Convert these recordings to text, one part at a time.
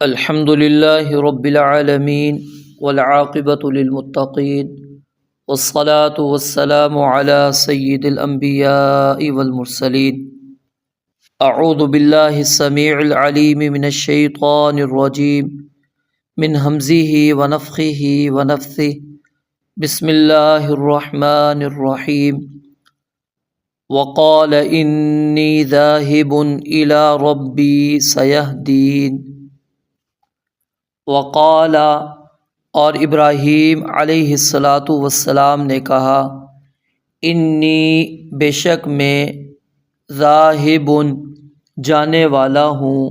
الحمد لله رب العالمين والعاقبة للمتقين والصلاة والسلام على سيد الأنبياء والمرسلين. أعوذ بالله السميع العليم من الشيطان الرجيم من همزه ونفخه ونفثه. بسم الله الرحمن الرحيم. وقال إني ذاهب إلى ربي سيهدين. وقال اور ابراہیم علیہ السلام نے کہا، انی بے شک میں ذاہب جانے والا ہوں،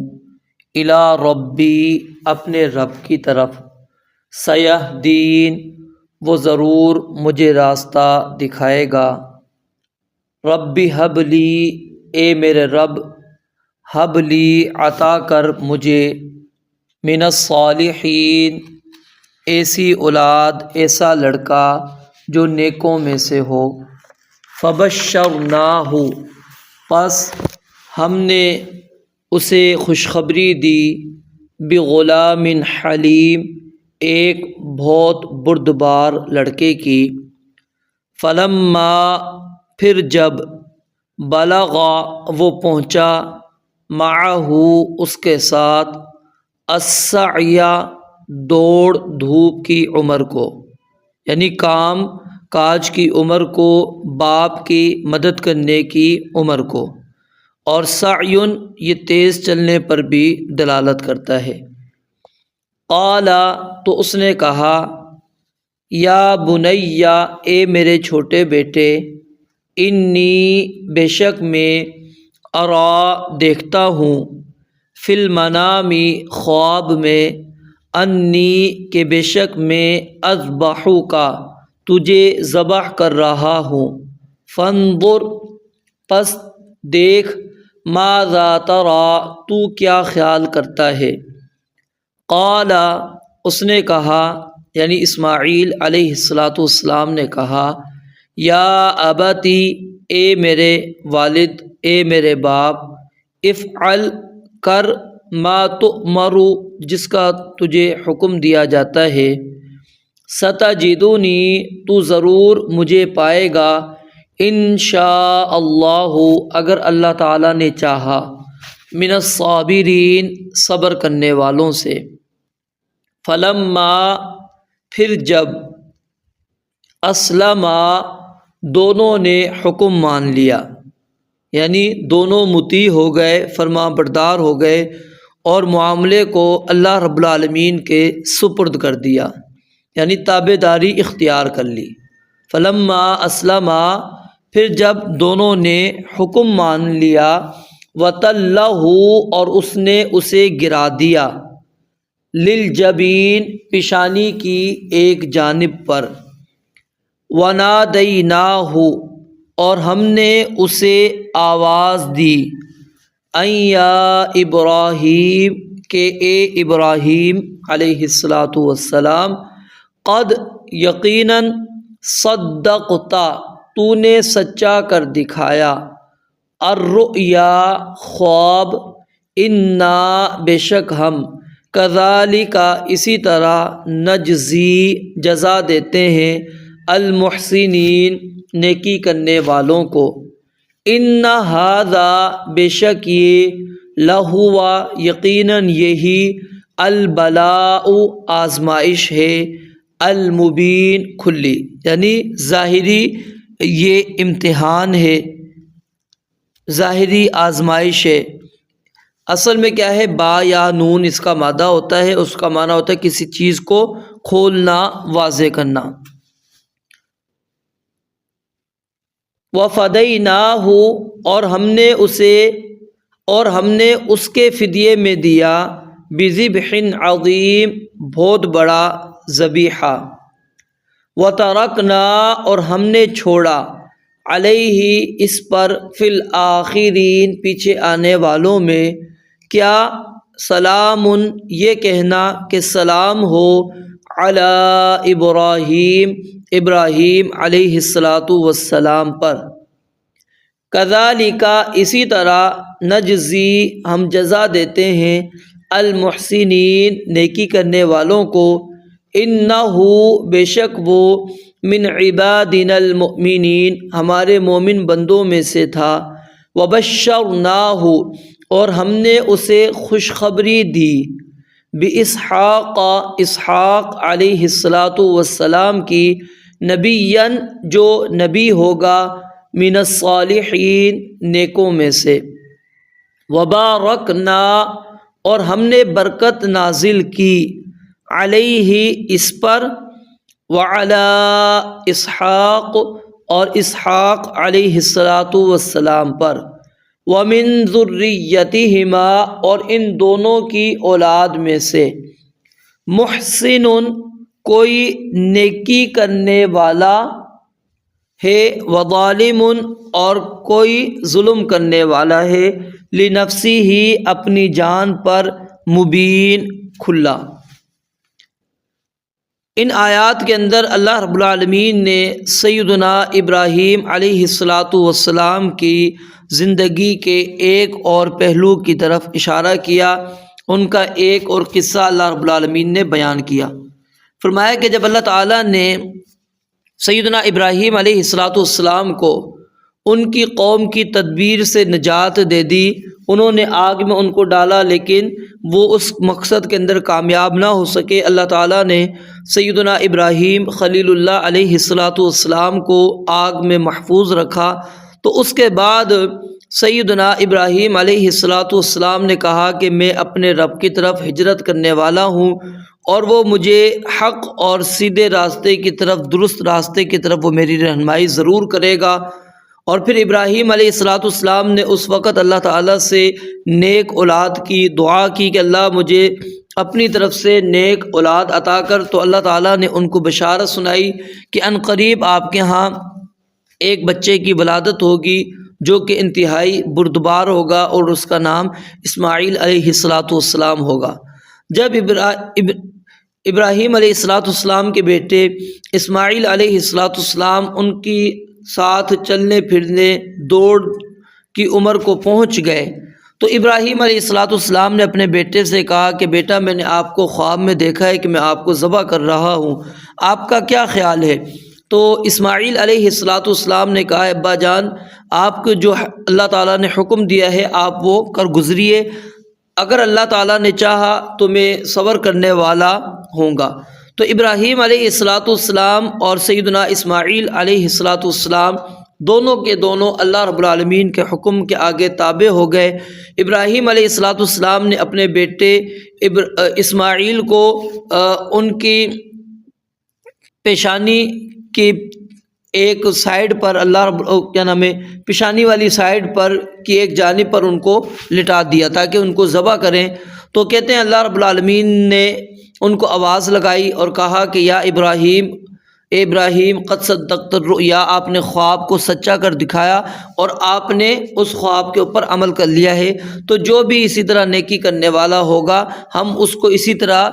الی ربی اپنے رب کی طرف، سیہدین وہ ضرور مجھے راستہ دکھائے گا، ربی حب لی اے میرے رب، حب لی عطا کر مجھے، من الصالحین ایسی اولاد، ایسا لڑکا جو نیکوں میں سے ہو، فبشرناہ پس ہم نے اسے خوشخبری دی، بغلام حلیم ایک بہت بردبار لڑکے کی، فلما پھر جب بلغا وہ پہنچا، معہ اس کے ساتھ، السعی دوڑ دھوپ کی عمر کو، یعنی کام کاج کی عمر کو، باپ کی مدد کرنے کی عمر کو، اور سعیٌ یہ تیز چلنے پر بھی دلالت کرتا ہے۔ قال تو اس نے کہا، یا بنیا اے میرے چھوٹے بیٹے، انی بے شک میں، ارا دیکھتا ہوں، فی المنام خواب میں، انی کہ بے شک میں، اذبحک تجھے ذبح کر رہا ہوں، فانظر پس دیکھ، ماذا تری تو کیا خیال کرتا ہے، قال اس نے کہا یعنی اسماعیل علیہ السلام نے کہا، یا ابتی اے میرے والد، اے میرے باپ، افعل کر، ما تؤمر جس کا تجھے حکم دیا جاتا ہے، ستجدنی تو ضرور مجھے پائے گا، انشاء اللہ اگر اللہ تعالیٰ نے چاہا، من الصابرین صبر کرنے والوں سے۔ فلما پھر جب، اسلما دونوں نے حکم مان لیا، یعنی دونوں مطیع ہو گئے، فرما بردار ہو گئے، اور معاملے کو اللہ رب العالمین کے سپرد کر دیا، یعنی تابع داری اختیار کر لی۔ فلما اسلما پھر جب دونوں نے حکم مان لیا، وَتَلَّهُ اور اس نے اسے گرا دیا، لِلْجَبِین پیشانی کی ایک جانب پر، وَنَادَيْنَاهُ اور ہم نے اسے آواز دی، اَن یا ابراہیم کہ اے ابراہیم علیہ السلام، قد یقیناً، صدقت تو نے سچا کر دکھایا، الرؤیا خواب، انا بے شک ہم، کذالک اسی طرح، نجزی جزا دیتے ہیں، المحسنین نیکی کرنے والوں کو، ان ھذا بے شک یہ، لہو یقیناً یہی، البلاء آزمائش ہے، المبین کھلی، یعنی ظاہری یہ امتحان ہے، ظاہری آزمائش ہے۔ اصل میں کیا ہے، با یا نون اس کا مادہ ہوتا ہے، اس کا معنی ہوتا ہے کسی چیز کو کھولنا، واضح کرنا۔ وَفَدَيْنَاهُ اور ہم نے اس کے فدیے میں دیا، بِذِبْحٍ عَظِيمٍ بہت بڑا ذبیحہ، وَتَرَكْنَا اور ہم نے چھوڑا، عَلَيْهِ اس پر، فِي الْآخِرِينَ پیچھے آنے والوں میں، کیا، سلام یہ کہنا کہ سلام ہو، علی ابراہیم ابراہیم علیہ السلام پر، کذالک اسی طرح، نجزی ہم جزا دیتے ہیں، المحسنین نیکی کرنے والوں کو، انہ بے شک وہ، من عبادنا المؤمنین ہمارے مومن بندوں میں سے تھا، وبشرناہ اور ہم نے اسے خوشخبری دی، باسحاق اسحاق علیہ السلام کی، نبیًا جو نبی ہوگا، من الصالحین نیکوں میں سے، وبارکنا اور ہم نے برکت نازل کی، علیہ اس پر، وعلی اسحاق اور اسحاق علیہ السلام پر، ومن ذریتہما اور ان دونوں کی اولاد میں سے، محسن کوئی نیکی کرنے والا ہے، وظالم اور کوئی ظلم کرنے والا ہے، لنفسہ اپنی جان پر، مبین کھلا۔ ان آیات کے اندر اللہ رب العالمین نے سیدنا ابراہیم علیہ السلام کی زندگی کے ایک اور پہلو کی طرف اشارہ کیا، ان کا ایک اور قصہ اللہ رب العالمین نے بیان کیا۔ فرمایا کہ جب اللہ تعالیٰ نے سیدنا ابراہیم علیہ السلام کو ان کی قوم کی تدبیر سے نجات دے دی، انہوں نے آگ میں ان کو ڈالا لیکن وہ اس مقصد کے اندر کامیاب نہ ہو سکے، اللہ تعالیٰ نے سیدنا ابراہیم خلیل اللہ علیہ السلام کو آگ میں محفوظ رکھا۔ تو اس کے بعد سیدنا ابراہیم علیہ السلام نے کہا کہ میں اپنے رب کی طرف ہجرت کرنے والا ہوں، اور وہ مجھے حق اور سیدھے راستے کی طرف، درست راستے کی طرف وہ میری رہنمائی ضرور کرے گا۔ اور پھر ابراہیم علیہ السلام نے اس وقت اللہ تعالیٰ سے نیک اولاد کی دعا کی کہ اللہ مجھے اپنی طرف سے نیک اولاد عطا کر، تو اللہ تعالیٰ نے ان کو بشارت سنائی کہ ان قریب آپ کے ہاں ایک بچے کی ولادت ہوگی جو کہ انتہائی بردبار ہوگا، اور اس کا نام اسماعیل علیہ السلام ہوگا۔ جب ابراہیم علیہ السلام کے بیٹے اسماعیل علیہ السلام ان کی ساتھ چلنے پھرنے دوڑ کی عمر کو پہنچ گئے، تو ابراہیم علیہ السلام نے اپنے بیٹے سے کہا کہ بیٹا میں نے آپ کو خواب میں دیکھا ہے کہ میں آپ کو ذبح کر رہا ہوں، آپ کا کیا خیال ہے؟ تو اسماعیل علیہ السلام نے کہا ابا جان، آپ کو جو اللہ تعالیٰ نے حکم دیا ہے آپ وہ کر گزریے، اگر اللہ تعالیٰ نے چاہا تو میں صبر کرنے والا ہوں گا۔ تو ابراہیم علیہ السلام اور سیدنا اسماعیل علیہ السلام دونوں کے دونوں اللہ رب العالمین کے حکم کے آگے تابع ہو گئے۔ ابراہیم علیہ السلام نے اپنے بیٹے اسماعیل کو ان کی پیشانی کی ایک سائیڈ پر پیشانی والی سائیڈ پر کی ایک جانب پر ان کو لٹا دیا تاکہ ان کو ذبح کریں۔ تو کہتے ہیں اللہ رب العالمین نے ان کو آواز لگائی اور کہا کہ یا ابراہیم، اے ابراہیم، قد صدقت الرؤیا، آپ نے خواب کو سچا کر دکھایا اور آپ نے اس خواب کے اوپر عمل کر لیا ہے، تو جو بھی اسی طرح نیکی کرنے والا ہوگا ہم اس کو اسی طرح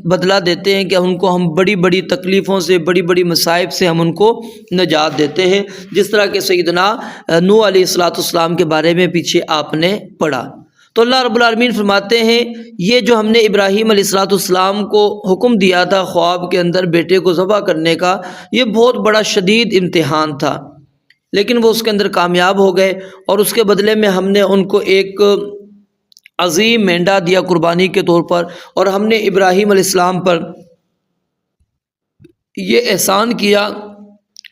بدلہ دیتے ہیں کہ ان کو ہم بڑی بڑی تکلیفوں سے، بڑی بڑی مصائب سے ہم ان کو نجات دیتے ہیں، جس طرح کہ سیدنا نوح علیہ السلام کے بارے میں پیچھے آپ نے پڑھا۔ تو اللہ رب العالمین فرماتے ہیں یہ جو ہم نے ابراہیم علیہ السلام کو حکم دیا تھا خواب کے اندر بیٹے کو ذبح کرنے کا، یہ بہت بڑا شدید امتحان تھا، لیکن وہ اس کے اندر کامیاب ہو گئے، اور اس کے بدلے میں ہم نے ان کو ایک عظیم مینڈا دیا قربانی کے طور پر، اور ہم نے ابراہیم علیہ السلام پر یہ احسان کیا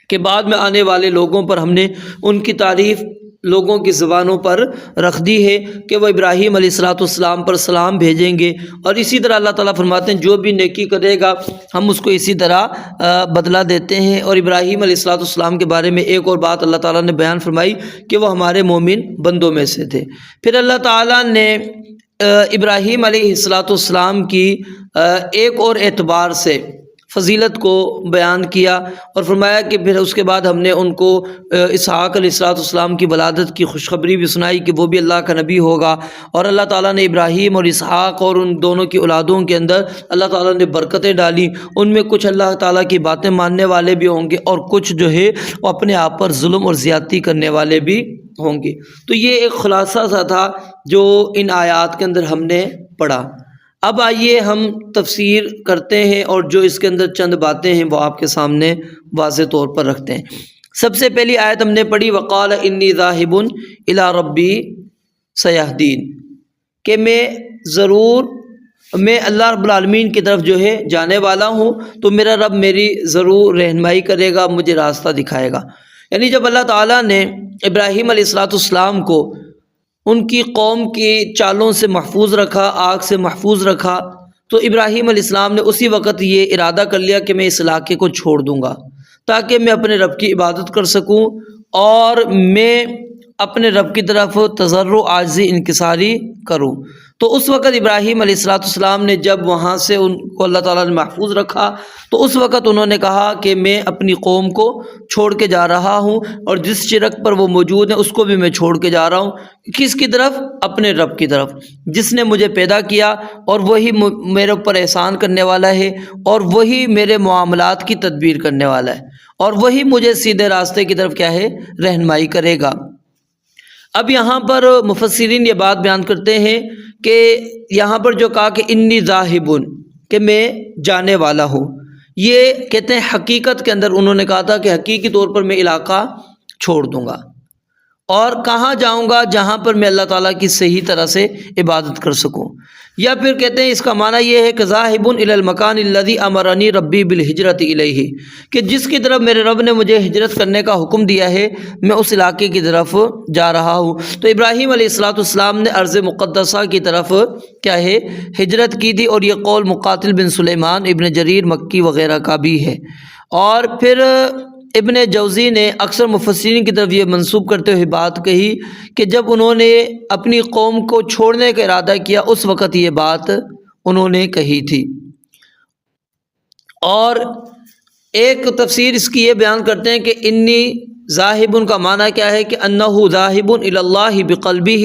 کہ بعد میں آنے والے لوگوں پر ہم نے ان کی تعریف لوگوں کی زبانوں پر رکھ دی ہے کہ وہ ابراہیم علیہ السلام پر سلام بھیجیں گے، اور اسی طرح اللہ تعالیٰ فرماتے ہیں جو بھی نیکی کرے گا ہم اس کو اسی طرح بدلہ دیتے ہیں۔ اور ابراہیم علیہ السلام کے بارے میں ایک اور بات اللہ تعالیٰ نے بیان فرمائی کہ وہ ہمارے مومن بندوں میں سے تھے۔ پھر اللہ تعالیٰ نے ابراہیم علیہ السلام کی ایک اور اعتبار سے فضیلت کو بیان کیا اور فرمایا کہ پھر اس کے بعد ہم نے ان کو اسحاق علیہ السلام کی ولادت کی خوشخبری بھی سنائی کہ وہ بھی اللہ کا نبی ہوگا، اور اللہ تعالیٰ نے ابراہیم اور اسحاق اور ان دونوں کی اولادوں کے اندر اللہ تعالیٰ نے برکتیں ڈالی۔ ان میں کچھ اللہ تعالیٰ کی باتیں ماننے والے بھی ہوں گے اور کچھ جو ہے وہ اپنے آپ پر ظلم اور زیادتی کرنے والے بھی ہوں گے۔ تو یہ ایک خلاصہ سا تھا جو ان آیات کے اندر ہم نے پڑھا۔ اب آئیے ہم تفسیر کرتے ہیں اور جو اس کے اندر چند باتیں ہیں وہ آپ کے سامنے واضح طور پر رکھتے ہیں۔ سب سے پہلی آیت ہم نے پڑھی وقال انی ذاہب الی ربی سیہدین، کہ میں اللہ رب العالمین کی طرف جو ہے جانے والا ہوں، تو میرا رب میری ضرور رہنمائی کرے گا، مجھے راستہ دکھائے گا۔ یعنی جب اللہ تعالیٰ نے ابراہیم علیہ السلام کو ان کی قوم کی چالوں سے محفوظ رکھا، آگ سے محفوظ رکھا، تو ابراہیم علیہ السلام نے اسی وقت یہ ارادہ کر لیا کہ میں اس علاقے کو چھوڑ دوں گا تاکہ میں اپنے رب کی عبادت کر سکوں اور میں اپنے رب کی طرف تضرع عاجزی انکساری کروں۔ تو اس وقت ابراہیم علیہ السلام نے جب وہاں سے ان کو اللہ تعالیٰ نے محفوظ رکھا تو اس وقت انہوں نے کہا کہ میں اپنی قوم کو چھوڑ کے جا رہا ہوں، اور جس شرک پر وہ موجود ہیں اس کو بھی میں چھوڑ کے جا رہا ہوں۔ کس کی طرف؟ اپنے رب کی طرف، جس نے مجھے پیدا کیا اور وہی میرے اوپر احسان کرنے والا ہے، اور وہی میرے معاملات کی تدبیر کرنے والا ہے، اور وہی مجھے سیدھے راستے کی طرف کیا ہے؟ رہنمائی کرے گا۔ اب یہاں پر مفسرین یہ بات بیان کرتے ہیں کہ یہاں پر جو کہا کہ انی ذاہبن، کہ میں جانے والا ہوں، یہ کہتے ہیں حقیقت کے اندر انہوں نے کہا تھا کہ حقیقی طور پر میں علاقہ چھوڑ دوں گا، اور کہاں جاؤں گا؟ جہاں پر میں اللہ تعالیٰ کی صحیح طرح سے عبادت کر سکوں۔ یا پھر کہتے ہیں اس کا معنی یہ ہے کہ ذاہب الی المکان الذی امرنی ربی بالہجرۃ الیہ، کہ جس کی طرف میرے رب نے مجھے ہجرت کرنے کا حکم دیا ہے میں اس علاقے کی طرف جا رہا ہوں۔ تو ابراہیم علیہ السلام نے ارض مقدسہ کی طرف کیا ہے؟ ہجرت کی تھی، اور یہ قول مقاتل بن سلیمان، ابن جریر مکی وغیرہ کا بھی ہے۔ اور پھر ابن جوزی نے اکثر مفسرین کی طرف یہ منسوب کرتے ہوئے بات کہی کہ جب انہوں نے اپنی قوم کو چھوڑنے کا ارادہ کیا اس وقت یہ بات انہوں نے کہی تھی۔ اور ایک تفسیر اس کی یہ بیان کرتے ہیں کہ انی ذاہب کا معنی کیا ہے کہ انہ ذاہب الی اللہ بقلبہ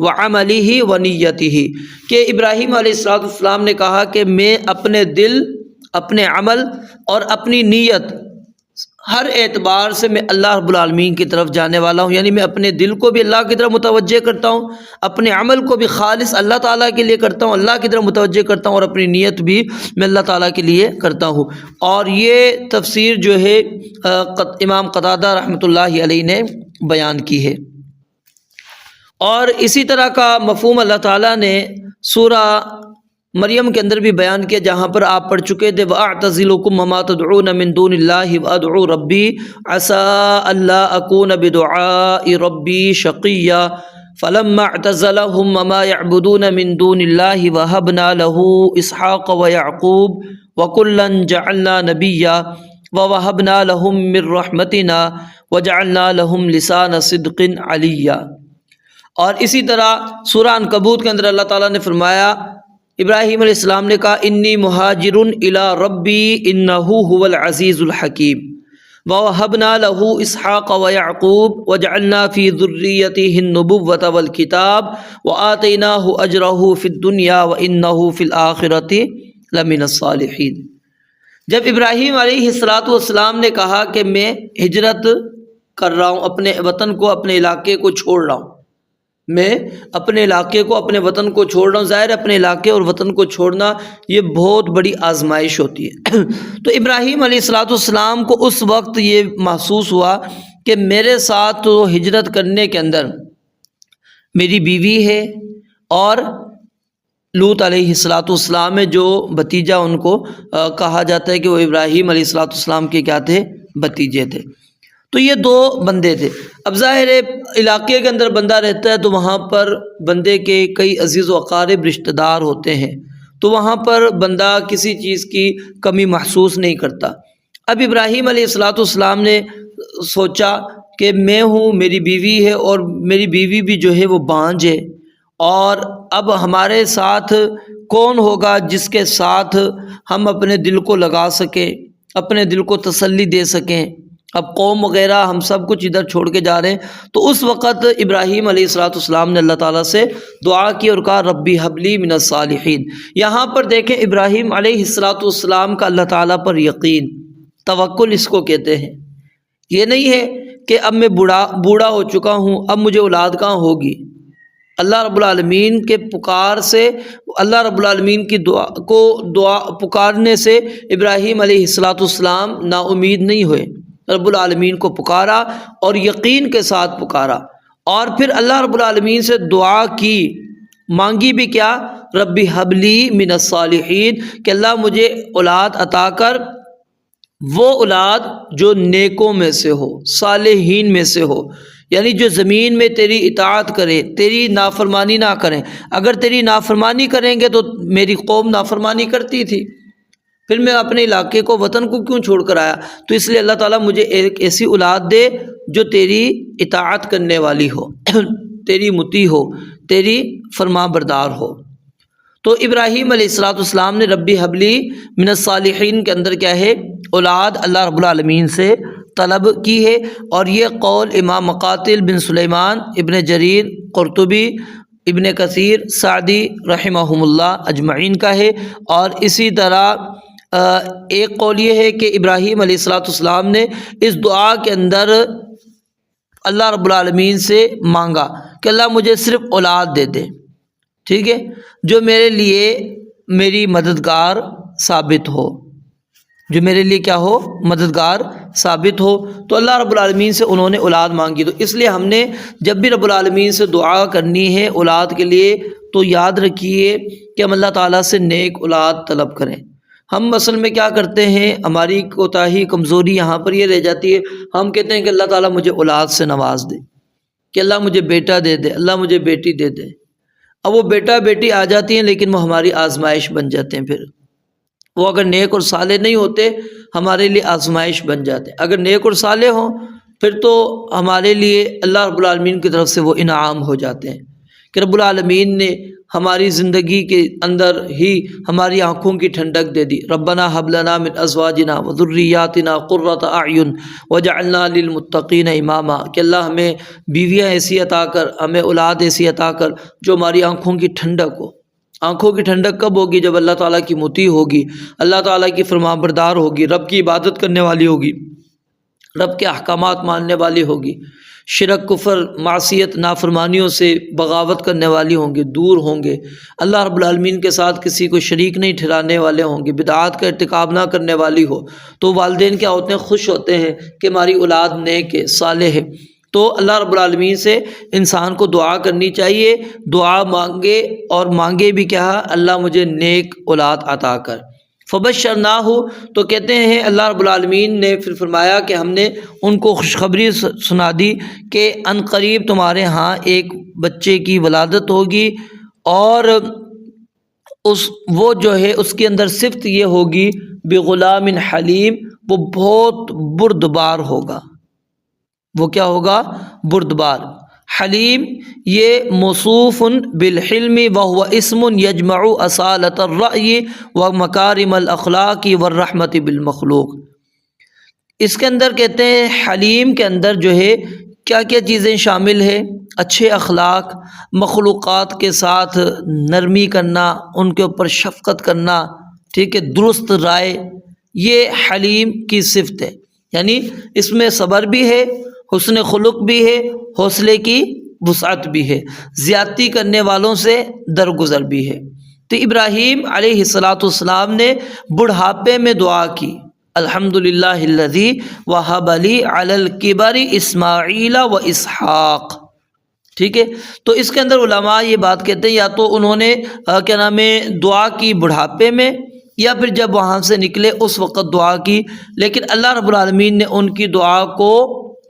وعملہ ونیتہ، کہ ابراہیم علیہ السلام نے کہا کہ میں اپنے دل، اپنے عمل اور اپنی نیت، ہر اعتبار سے میں اللہ رب العالمین کی طرف جانے والا ہوں۔ یعنی میں اپنے دل کو بھی اللہ کی طرف متوجہ کرتا ہوں، اپنے عمل کو بھی خالص اللہ تعالیٰ کے لیے کرتا ہوں، اللہ کی طرف متوجہ کرتا ہوں، اور اپنی نیت بھی میں اللہ تعالیٰ کے لیے کرتا ہوں۔ اور یہ تفسیر جو ہے امام قتادہ رحمۃ اللہ علیہ نے بیان کی ہے۔ اور اسی طرح کا مفہوم اللہ تعالیٰ نے سورہ مریم کے اندر بھی بیان کیا، جہاں پر آپ پڑھ چکے تھے وَأَعْتَزِلُكُمْ وَمَا تَدْعُونَ مِن دُونِ اللَّهِ وَأَدْعُو رَبِّي عَسَىٰ أَلَّا أَكُونَ بِدُعَاءِ رَبِّي شَقِيًّا فَلَمَّا اعْتَزَلَهُمْ وَمَا يَعْبُدُونَ مِن دُونِ اللَّهِ وَهَبْنَا لَهُ إِسْحَاقَ وَيَعْقُوبَ وَكُلًّا جَعَلْنَا نَبِيًّا وَوَهَبْنَا لَهُم مِّن رَّحْمَتِنَا وَجَعَلْنَا لَهُمْ لِسَانَ صِدْقٍ عَلِيًّا۔ اور اسی طرح سورہ عنکبوت کے اندر اللہ تعالیٰ نے فرمایا، ابراہیم علیہ السلام نے کہا انی مہاجر الی ربی انہ هو العزیز الحکیم ووهبنا له اسحاق ویعقوب وجعلنا فی ذریته النبوة والکتاب وآتیناہ اجرہ فی الدنیا وانہ فی الآخرۃ لمن الصالحین۔ جب ابراہیم علیہ السلام نے کہا کہ میں ہجرت کر رہا ہوں، اپنے وطن کو، اپنے علاقے کو چھوڑ رہا ہوں، میں اپنے علاقے کو، اپنے وطن کو چھوڑ رہا ہوں۔ ظاہر اپنے علاقے اور وطن کو چھوڑنا یہ بہت بڑی آزمائش ہوتی ہے۔ تو ابراہیم علیہ السلام کو اس وقت یہ محسوس ہوا کہ میرے ساتھ تو ہجرت کرنے کے اندر میری بیوی ہے، اور لوط علیہ السلام ہے جو بھتیجا، ان کو کہا جاتا ہے کہ وہ ابراہیم علیہ السلام کے کیا تھے؟ بھتیجے تھے۔ تو یہ دو بندے تھے۔ اب ظاہر ہے علاقے کے اندر بندہ رہتا ہے تو وہاں پر بندے کے کئی عزیز و اقارب رشتہ دار ہوتے ہیں، تو وہاں پر بندہ کسی چیز کی کمی محسوس نہیں کرتا۔ اب ابراہیم علیہ السلام نے سوچا کہ میں ہوں، میری بیوی ہے، اور میری بیوی بھی جو ہے وہ بانجھ ہے، اور اب ہمارے ساتھ کون ہوگا جس کے ساتھ ہم اپنے دل کو لگا سکیں، اپنے دل کو تسلی دے سکیں؟ اب قوم وغیرہ ہم سب کچھ ادھر چھوڑ کے جا رہے ہیں، تو اس وقت ابراہیم علیہ السلام نے اللہ تعالیٰ سے دعا کی اور کہا ربی حبلی من الصالحین۔ یہاں پر دیکھیں ابراہیم علیہ السلام کا اللہ تعالیٰ پر یقین، توکل اس کو کہتے ہیں۔ یہ نہیں ہے کہ اب میں بوڑھا ہو چکا ہوں، اب مجھے اولاد کہاں ہوگی۔ اللہ رب العالمین کے پکار سے، اللہ رب العالمین کی دعا پکارنے سے ابراہیم علیہ السلام نا امید نہیں ہوئے، رب العالمین کو پکارا اور یقین کے ساتھ پکارا، اور پھر اللہ رب العالمین سے دعا کی، مانگی بھی کیا؟ ربی حبلی من الصالحین، کہ اللہ مجھے اولاد عطا کر، وہ اولاد جو نیکوں میں سے ہو، صالحین میں سے ہو، یعنی جو زمین میں تیری اطاعت کرے، تیری نافرمانی نہ کریں۔ اگر تیری نافرمانی کریں گے تو میری قوم نافرمانی کرتی تھی، پھر میں اپنے علاقے کو، وطن کو کیوں چھوڑ کر آیا؟ تو اس لیے اللہ تعالیٰ مجھے ایک ایسی اولاد دے جو تیری اطاعت کرنے والی ہو، تیری مطیع ہو، تیری فرما بردار ہو۔ تو ابراہیم علیہ السلام نے ربی حبلی من الصالحین کے اندر کیا ہے؟ اولاد اللہ رب العالمین سے طلب کی ہے، اور یہ قول امام مقاتل بن سلیمان، ابن جریر، قرطبی، ابن کثیر، سعدی رحمہم اللہ اجمعین کا ہے۔ اور اسی طرح ایک قول یہ ہے کہ ابراہیم علیہ السلام نے اس دعا کے اندر اللہ رب العالمین سے مانگا کہ اللہ مجھے صرف اولاد دے دے، ٹھیک ہے، جو میرے لیے میری مددگار ثابت ہو، جو میرے لیے کیا ہو؟ مددگار ثابت ہو۔ تو اللہ رب العالمین سے انہوں نے اولاد مانگی۔ تو اس لیے ہم نے جب بھی رب العالمین سے دعا کرنی ہے اولاد کے لیے تو یاد رکھیے کہ ہم اللہ تعالیٰ سے نیک اولاد طلب کریں۔ ہم اصل میں کیا کرتے ہیں، ہماری کوتاہی، کمزوری یہاں پر یہ رہ جاتی ہے، ہم کہتے ہیں کہ اللہ تعالیٰ مجھے اولاد سے نواز دے، کہ اللہ مجھے بیٹا دے دے، اللہ مجھے بیٹی دے دے۔ اب وہ بیٹا بیٹی آ جاتی ہیں لیکن وہ ہماری آزمائش بن جاتے ہیں، پھر وہ اگر نیک اور صالح نہیں ہوتے ہمارے لیے آزمائش بن جاتے ہیں، اگر نیک اور صالح ہوں پھر تو ہمارے لیے اللہ رب العالمین کی طرف سے وہ انعام ہو جاتے ہیں کہ رب العالمین نے ہماری زندگی کے اندر ہی ہماری آنکھوں کی ٹھنڈک دے دی۔ ربنا حب لنا من ازواجنا وذریاتنا قرۃ اعین وجعلنا للمتقین اماما، کہ اللہ ہمیں بیویاں ایسی عطا کر، ہمیں اولاد ایسی عطا کر جو ہماری آنکھوں کی ٹھنڈک ہو۔ آنکھوں کی ٹھنڈک کب ہوگی؟ جب اللہ تعالیٰ کی مطیع ہوگی، اللہ تعالیٰ کی فرما بردار ہوگی، رب کی عبادت کرنے والی ہوگی، رب کے احکامات ماننے والی ہوگی، شرک، کفر، معصیت، نافرمانیوں سے بغاوت کرنے والی ہوں گے، دور ہوں گے، اللہ رب العالمین کے ساتھ کسی کو شریک نہیں ٹھہرانے والے ہوں گے، بدعات کا ارتکاب نہ کرنے والی ہو، تو والدین کیا ہوتے ہیں؟ خوش ہوتے ہیں کہ ہماری اولاد نیک ہے، صالح ہے۔ تو اللہ رب العالمین سے انسان کو دعا کرنی چاہیے، دعا مانگے، اور مانگے بھی کیا؟ اللہ مجھے نیک اولاد عطا کر۔ فبشرناہ، تو کہتے ہیں اللہ رب العالمین نے پھر فرمایا کہ ہم نے ان کو خوشخبری سنا دی کہ ان قریب تمہارے ہاں ایک بچے کی ولادت ہوگی، اور وہ جو ہے اس کے اندر صفت یہ ہوگی بغلام حلیم، وہ بہت بردبار ہوگا۔ وہ کیا ہوگا؟ بردبار۔ حلیم یہ موصوف بالحلم وهو اسم یجمع اصالۃ الرأی ومکارم الاخلاق والرحمت بالمخلوق۔ اس کے اندر کہتے ہیں حلیم کے اندر جو ہے کیا کیا چیزیں شامل ہے؟ اچھے اخلاق، مخلوقات کے ساتھ نرمی کرنا، ان کے اوپر شفقت کرنا، ٹھیک ہے، درست رائے، یہ حلیم کی صفت ہے۔ یعنی اس میں صبر بھی ہے، حسن خلق بھی ہے، حوصلے کی وسعت بھی ہے، زیادتی کرنے والوں سے درگزر بھی ہے۔ تو ابراہیم علیہ السلام نے بڑھاپے میں دعا کی، الحمدللہ الذی وہب لی علی الکبر اسماعیل و اسحاق، ٹھیک ہے۔ تو اس کے اندر علماء یہ بات کہتے ہیں یا تو انہوں نے کیا نام ہے دعا کی بڑھاپے میں، یا پھر جب وہاں سے نکلے اس وقت دعا کی، لیکن اللہ رب العالمین نے ان کی دعا کو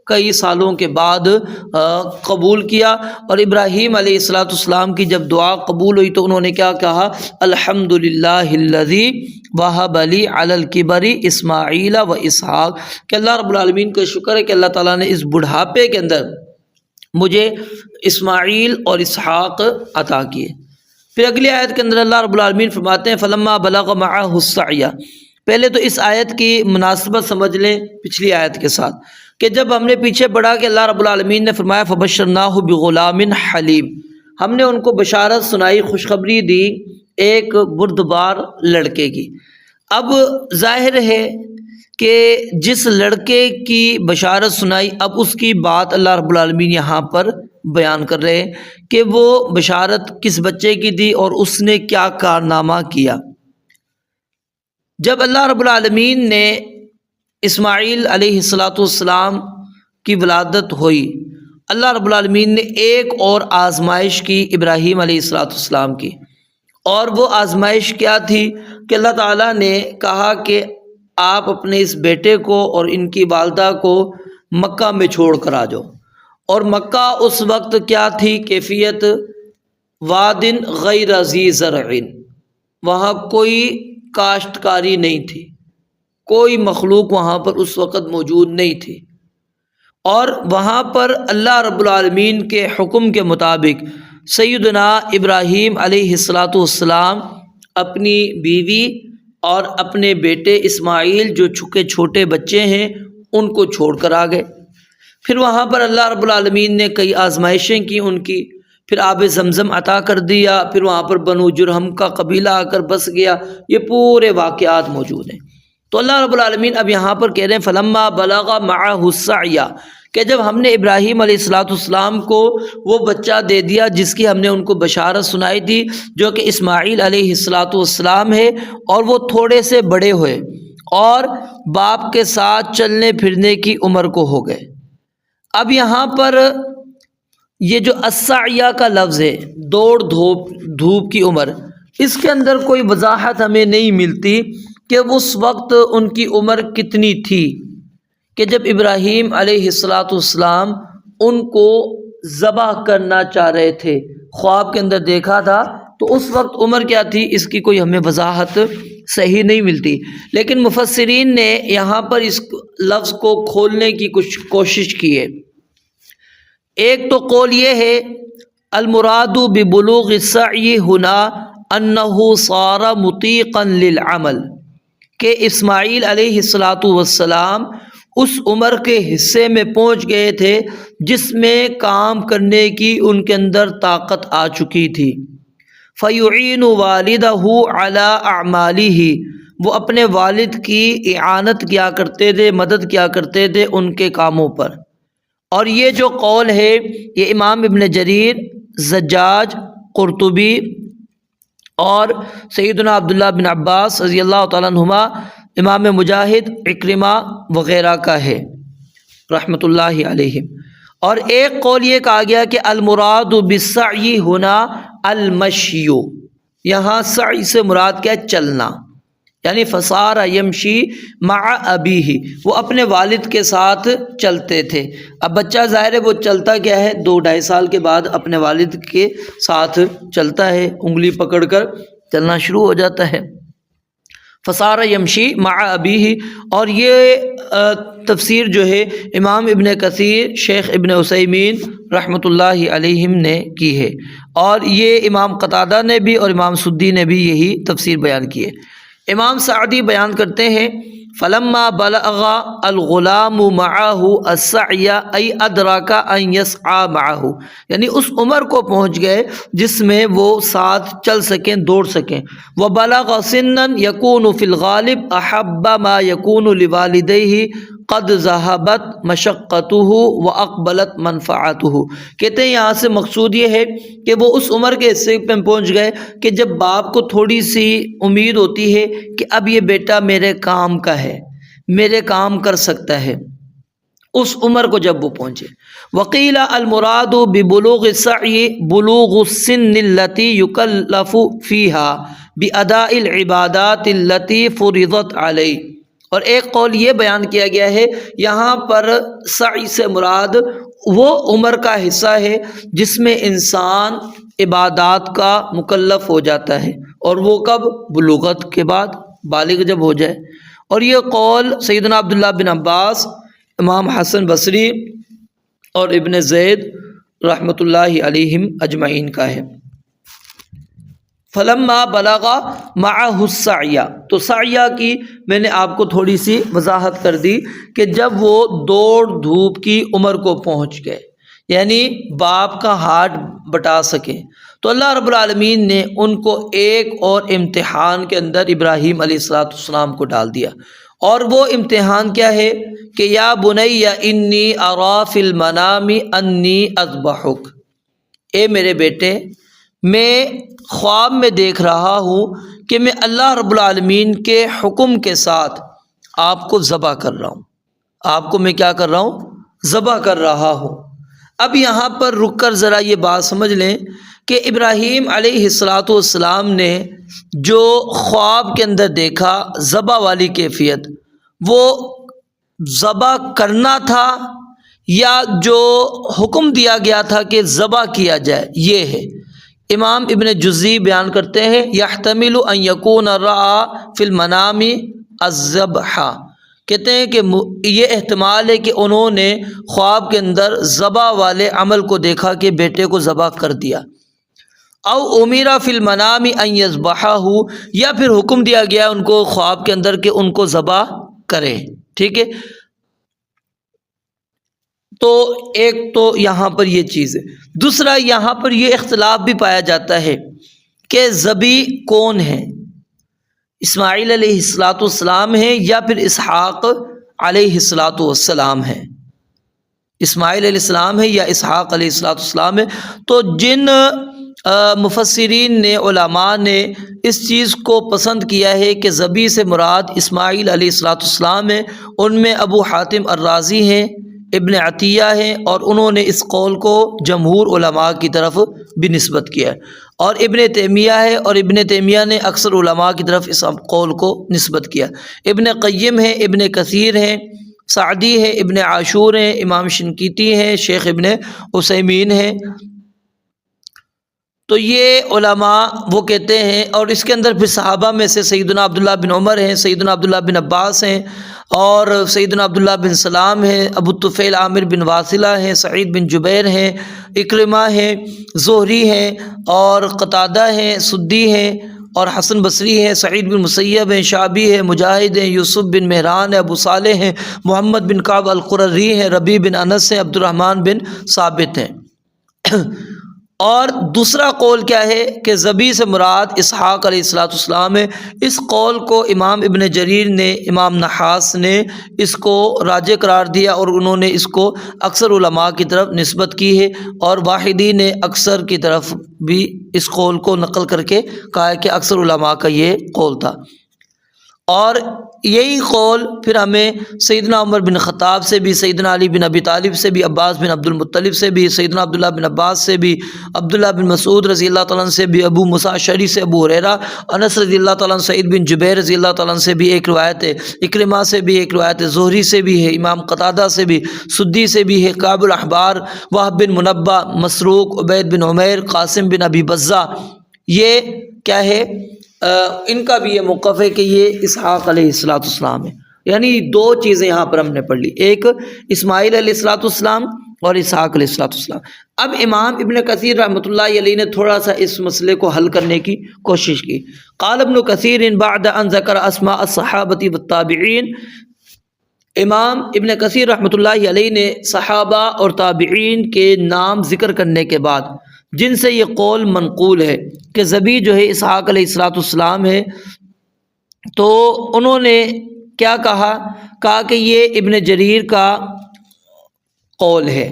کئی سالوں کے بعد قبول کیا۔ اور ابراہیم علیہ السلام کی جب دعا قبول ہوئی تو انہوں نے کیا کہا؟ الحمدللہ الذی وہب لی علی الکبر اسماعیل و اسحاق، کہ اللہ رب العالمین کا شکر ہے کہ اللہ تعالیٰ نے اس بڑھاپے کے اندر مجھے اسماعیل اور اسحاق عطا کیے۔ پھر اگلی آیت کے اندر اللہ رب العالمین فرماتے ہیں فلما بلغ معه السعی. پہلے تو اس آیت کی مناسبت سمجھ لیں پچھلی آیت کے ساتھ کہ جب ہم نے پیچھے پڑھا کہ اللہ رب العالمین نے فرمایا فبشرناہ بغلام حلیم، ہم نے ان کو بشارت سنائی، خوشخبری دی ایک بردبار لڑکے کی. اب ظاہر ہے کہ جس لڑکے کی بشارت سنائی، اب اس کی بات اللہ رب العالمین یہاں پر بیان کر رہے ہیں کہ وہ بشارت کس بچے کی دی اور اس نے کیا کارنامہ کیا. جب اللہ رب العالمین نے اسماعیل علیہ السلام کی ولادت ہوئی، اللہ رب العالمین نے ایک اور آزمائش کی ابراہیم علیہ السلام کی، اور وہ آزمائش کیا تھی کہ اللہ تعالیٰ نے کہا کہ آپ اپنے اس بیٹے کو اور ان کی والدہ کو مکہ میں چھوڑ کر آ جاؤ. اور مکہ اس وقت کیا تھی کیفیت؟ وادن غیر ذی زرع، وہاں کوئی کاشتکاری نہیں تھی، کوئی مخلوق وہاں پر اس وقت موجود نہیں تھی، اور وہاں پر اللہ رب العالمین کے حکم کے مطابق سیدنا ابراہیم علیہ السلام اپنی بیوی اور اپنے بیٹے اسماعیل جو چھوٹے بچے ہیں ان کو چھوڑ کر آ گئے. پھر وہاں پر اللہ رب العالمین نے کئی آزمائشیں کی ان کی، پھر آب زمزم عطا کر دیا، پھر وہاں پر بنو جرہم کا قبیلہ آ کر بس گیا. یہ پورے واقعات موجود ہیں. تو اللہ رب العالمین اب یہاں پر کہہ رہے ہیں فلما بلغ معہ السعی، کہ جب ہم نے ابراہیم علیہ السلام کو وہ بچہ دے دیا جس کی ہم نے ان کو بشارت سنائی تھی، جو کہ اسماعیل علیہ السلام ہے، اور وہ تھوڑے سے بڑے ہوئے اور باپ کے ساتھ چلنے پھرنے کی عمر کو ہو گئے. اب یہاں پر یہ جو السعیہ کا لفظ ہے، دوڑ دھوپ کی عمر، اس کے اندر کوئی وضاحت ہمیں نہیں ملتی کہ اس وقت ان کی عمر کتنی تھی کہ جب ابراہیم علیہ السلام ان کو ذبح کرنا چاہ رہے تھے، خواب کے اندر دیکھا تھا، تو اس وقت عمر کیا تھی اس کی کوئی ہمیں وضاحت صحیح نہیں ملتی. لیکن مفسرین نے یہاں پر اس لفظ کو کھولنے کی کچھ کوشش کی ہے. ایک تو قول یہ ہے المراد ببلوغ السعی ہنا انہ صار مطیقا للعمل، کہ اسماعیل علیہ السلام اس عمر کے حصے میں پہنچ گئے تھے جس میں کام کرنے کی ان کے اندر طاقت آ چکی تھی. فیعین والدہ علی اعمالہ، وہ اپنے والد کی اعانت کیا کرتے تھے، مدد کیا کرتے تھے ان کے کاموں پر. اور یہ جو قول ہے یہ امام ابن جریر، زجاج، قرطبی اور سیدنا عبداللہ بن عباس رضی اللہ تعالیٰ عنہما، امام مجاہد، اکرمہ وغیرہ کا ہے رحمۃ اللہ علیہم. اور ایک قول یہ کہا گیا کہ المراد بالسعی ہونا المشی، یہاں سعی سے مراد کیا ہے؟ چلنا، یعنی فصار یمشی مع ابیہ، وہ اپنے والد کے ساتھ چلتے تھے. اب بچہ ظاہر ہے وہ چلتا کیا ہے؟ 2-2.5 سال کے بعد اپنے والد کے ساتھ چلتا ہے، انگلی پکڑ کر چلنا شروع ہو جاتا ہے. فصار یمشی مع ابیہ. اور یہ تفسیر جو ہے امام ابن کثیر، شیخ ابن عثیمین رحمۃ اللہ علیہم نے کی ہے، اور یہ امام قتادہ نے بھی اور امام سدی نے بھی یہی تفسیر بیان کی ہے. امام سعدی بیان کرتے ہیں فلما بلغ الغلام معه السعی ای ادرک ان یسعى معه، یعنی اس عمر کو پہنچ گئے جس میں وہ ساتھ چل سکیں، دوڑ سکیں. وبلغ سنا یکون فی الغالب احب ما یکون لوالدیہ قد ذہبت مشقتہ واقبلت منفعتہ. کہتے ہیں یہاں سے مقصود یہ ہے کہ وہ اس عمر کے حصے پہ پہنچ گئے کہ جب باپ کو تھوڑی سی امید ہوتی ہے کہ اب یہ بیٹا میرے کام کا ہے، میرے کام کر سکتا ہے، اس عمر کو جب وہ پہنچے. وقیل المراد ببلوغ السعی بلوغ السن التي یکلف فیها باداء العبادات التي فرضت علیہ. اور ایک قول یہ بیان کیا گیا ہے یہاں پر سعی سے مراد وہ عمر کا حصہ ہے جس میں انسان عبادات کا مکلف ہو جاتا ہے، اور وہ کب؟ بلوغت کے بعد، بالغ جب ہو جائے. اور یہ قول سیدنا عبداللہ بن عباس، امام حسن بصری اور ابن زید رحمۃ اللہ علیہم اجمعین کا ہے. فلما بلغا معه السعی، تو سعیہ کی میں نے آپ کو تھوڑی سی وضاحت کر دی کہ جب وہ دوڑ دھوپ کی عمر کو پہنچ گئے، یعنی باپ کا ہاتھ بٹا سکیں، تو اللہ رب العالمین نے ان کو ایک اور امتحان کے اندر ابراہیم علیہ السلام کو ڈال دیا، اور وہ امتحان کیا ہے کہ یا بنی انی اری فی المنام انی اذبحک، اے میرے بیٹے میں خواب میں دیکھ رہا ہوں کہ میں اللہ رب العالمین کے حکم کے ساتھ آپ کو ذبح کر رہا ہوں، آپ کو میں کیا کر رہا ہوں؟ ذبح کر رہا ہوں۔ اب یہاں پر رک کر ذرا یہ بات سمجھ لیں کہ ابراہیم علیہ السلام نے جو خواب کے اندر دیکھا ذبح والی کیفیت، وہ ذبح کرنا تھا یا جو حکم دیا گیا تھا کہ ذبح کیا جائے، یہ ہے۔ امام ابن جزی بیان کرتے ہیں یحتمل ان یکون رأى فی المنام الذبح، کہتے ہیں کہ یہ احتمال ہے کہ انہوں نے خواب کے اندر ذبح والے عمل کو دیکھا کہ بیٹے کو ذبح کر دیا، او امیر فی المنام ان یذبحہ، یا پھر حکم دیا گیا ان کو خواب کے اندر کہ ان کو ذبح کریں، ٹھیک ہے۔ تو ایک تو یہاں پر یہ چیز ہے، دوسرا یہاں پر یہ اختلاف بھی پایا جاتا ہے کہ ذبیح کون ہے، اسماعیل علیہ السلام ہیں یا پھر اسحاق علیہ السلام ہیں، اسماعیل علیہ السلام ہے یا اسحاق علیہ السلام ہے۔ تو جن مفسرین نے، علماء نے اس چیز کو پسند کیا ہے کہ ذبیح سے مراد اسماعیل علیہ السلام ہے، ان میں ابو حاتم الرازی ہیں، ابن عطیہ ہیں، اور انہوں نے اس قول کو جمہور علماء کی طرف بھی نسبت کیا ہے، اور ابن تیمیہ ہے، اور ابن تیمیہ نے اکثر علماء کی طرف اس قول کو نسبت کیا۔ ابن قیم ہے، ابن کثیر ہیں، سعدی ہے، ابن عاشور ہیں، امام شنقیطی ہیں، شیخ ابن عثیمین ہیں۔ تو یہ علماء وہ کہتے ہیں، اور اس کے اندر پھر صحابہ میں سے سیدنا عبداللہ بن عمر ہیں، سیدنا عبداللہ بن عباس ہیں، اور سیدنا عبداللہ بن سلام ہیں، ابو الطفیل عامر بن واصلہ ہیں، سعید بن جبیر ہیں، اکرمہ ہیں، زہری ہیں، اور قتادہ ہیں، سدی ہیں، اور حسن بصری ہیں، سعید بن مسیب ہیں، شعبی ہیں، مجاہد ہیں، یوسف بن مہران ہیں، ابو صالح ہیں، محمد بن کعب القرری ہیں، ربیع بن انس ہیں، عبد الرحمن بن ثابت ہیں۔ اور دوسرا قول کیا ہے کہ ذبیح سے مراد اسحاق علیہ السلام ہے۔ اس قول کو امام ابن جریر نے، امام نحاس نے اس کو راجح قرار دیا، اور انہوں نے اس کو اکثر علماء کی طرف نسبت کی ہے، اور واحدی نے اکثر کی طرف بھی اس قول کو نقل کر کے کہا ہے کہ اکثر علماء کا یہ قول تھا۔ اور یہی قول پھر ہمیں سیدنا عمر بن خطاب سے بھی، سیدنا علی بن ابی طالب سے بھی، عباس بن عبد المطلب سے بھی، سیدنا عبداللہ بن عباس سے بھی، عبداللہ بن مسعود رضی اللہ تعالیٰ عنہ سے بھی، ابو موسیٰ اشعری سے، ابو ہریرہ، انس رضی اللہ تعالیٰ عنہ، سعید بن جبیر رضی اللہ تعالیٰ عنہ سے بھی ایک روایت ہے، اکرمہ سے بھی ایک روایت ہے، زہری سے بھی ہے، امام قتادہ سے بھی، سدی سے بھی ہے، کعب الاحبار، وہب بن منبہ، مسروق، عبید بن عمیر، قاسم بن ابی بزہ، یہ کیا ہے ان کا بھی یہ موقف ہے کہ یہ اسحاق علیہ السلام ہے۔ یعنی دو چیزیں یہاں پر ہم نے پڑھ لی، ایک اسماعیل علیہ السلام اور اسحاق علیہ السلام۔ اب امام ابن کثیر رحمۃ اللہ علیہ نے تھوڑا سا اس مسئلے کو حل کرنے کی کوشش کی۔ قال ابن کثیر بعد ان ذکر اسماء الصحابۃ والتابعین، امام ابن کثیر رحمۃ اللہ علیہ نے صحابہ اور تابعین کے نام ذکر کرنے کے بعد، جن سے یہ قول منقول ہے کہ ذبیح جو ہے اسحاق علیہ السلام ہے، تو انہوں نے کیا کہا کہ یہ ابن جریر کا قول ہے،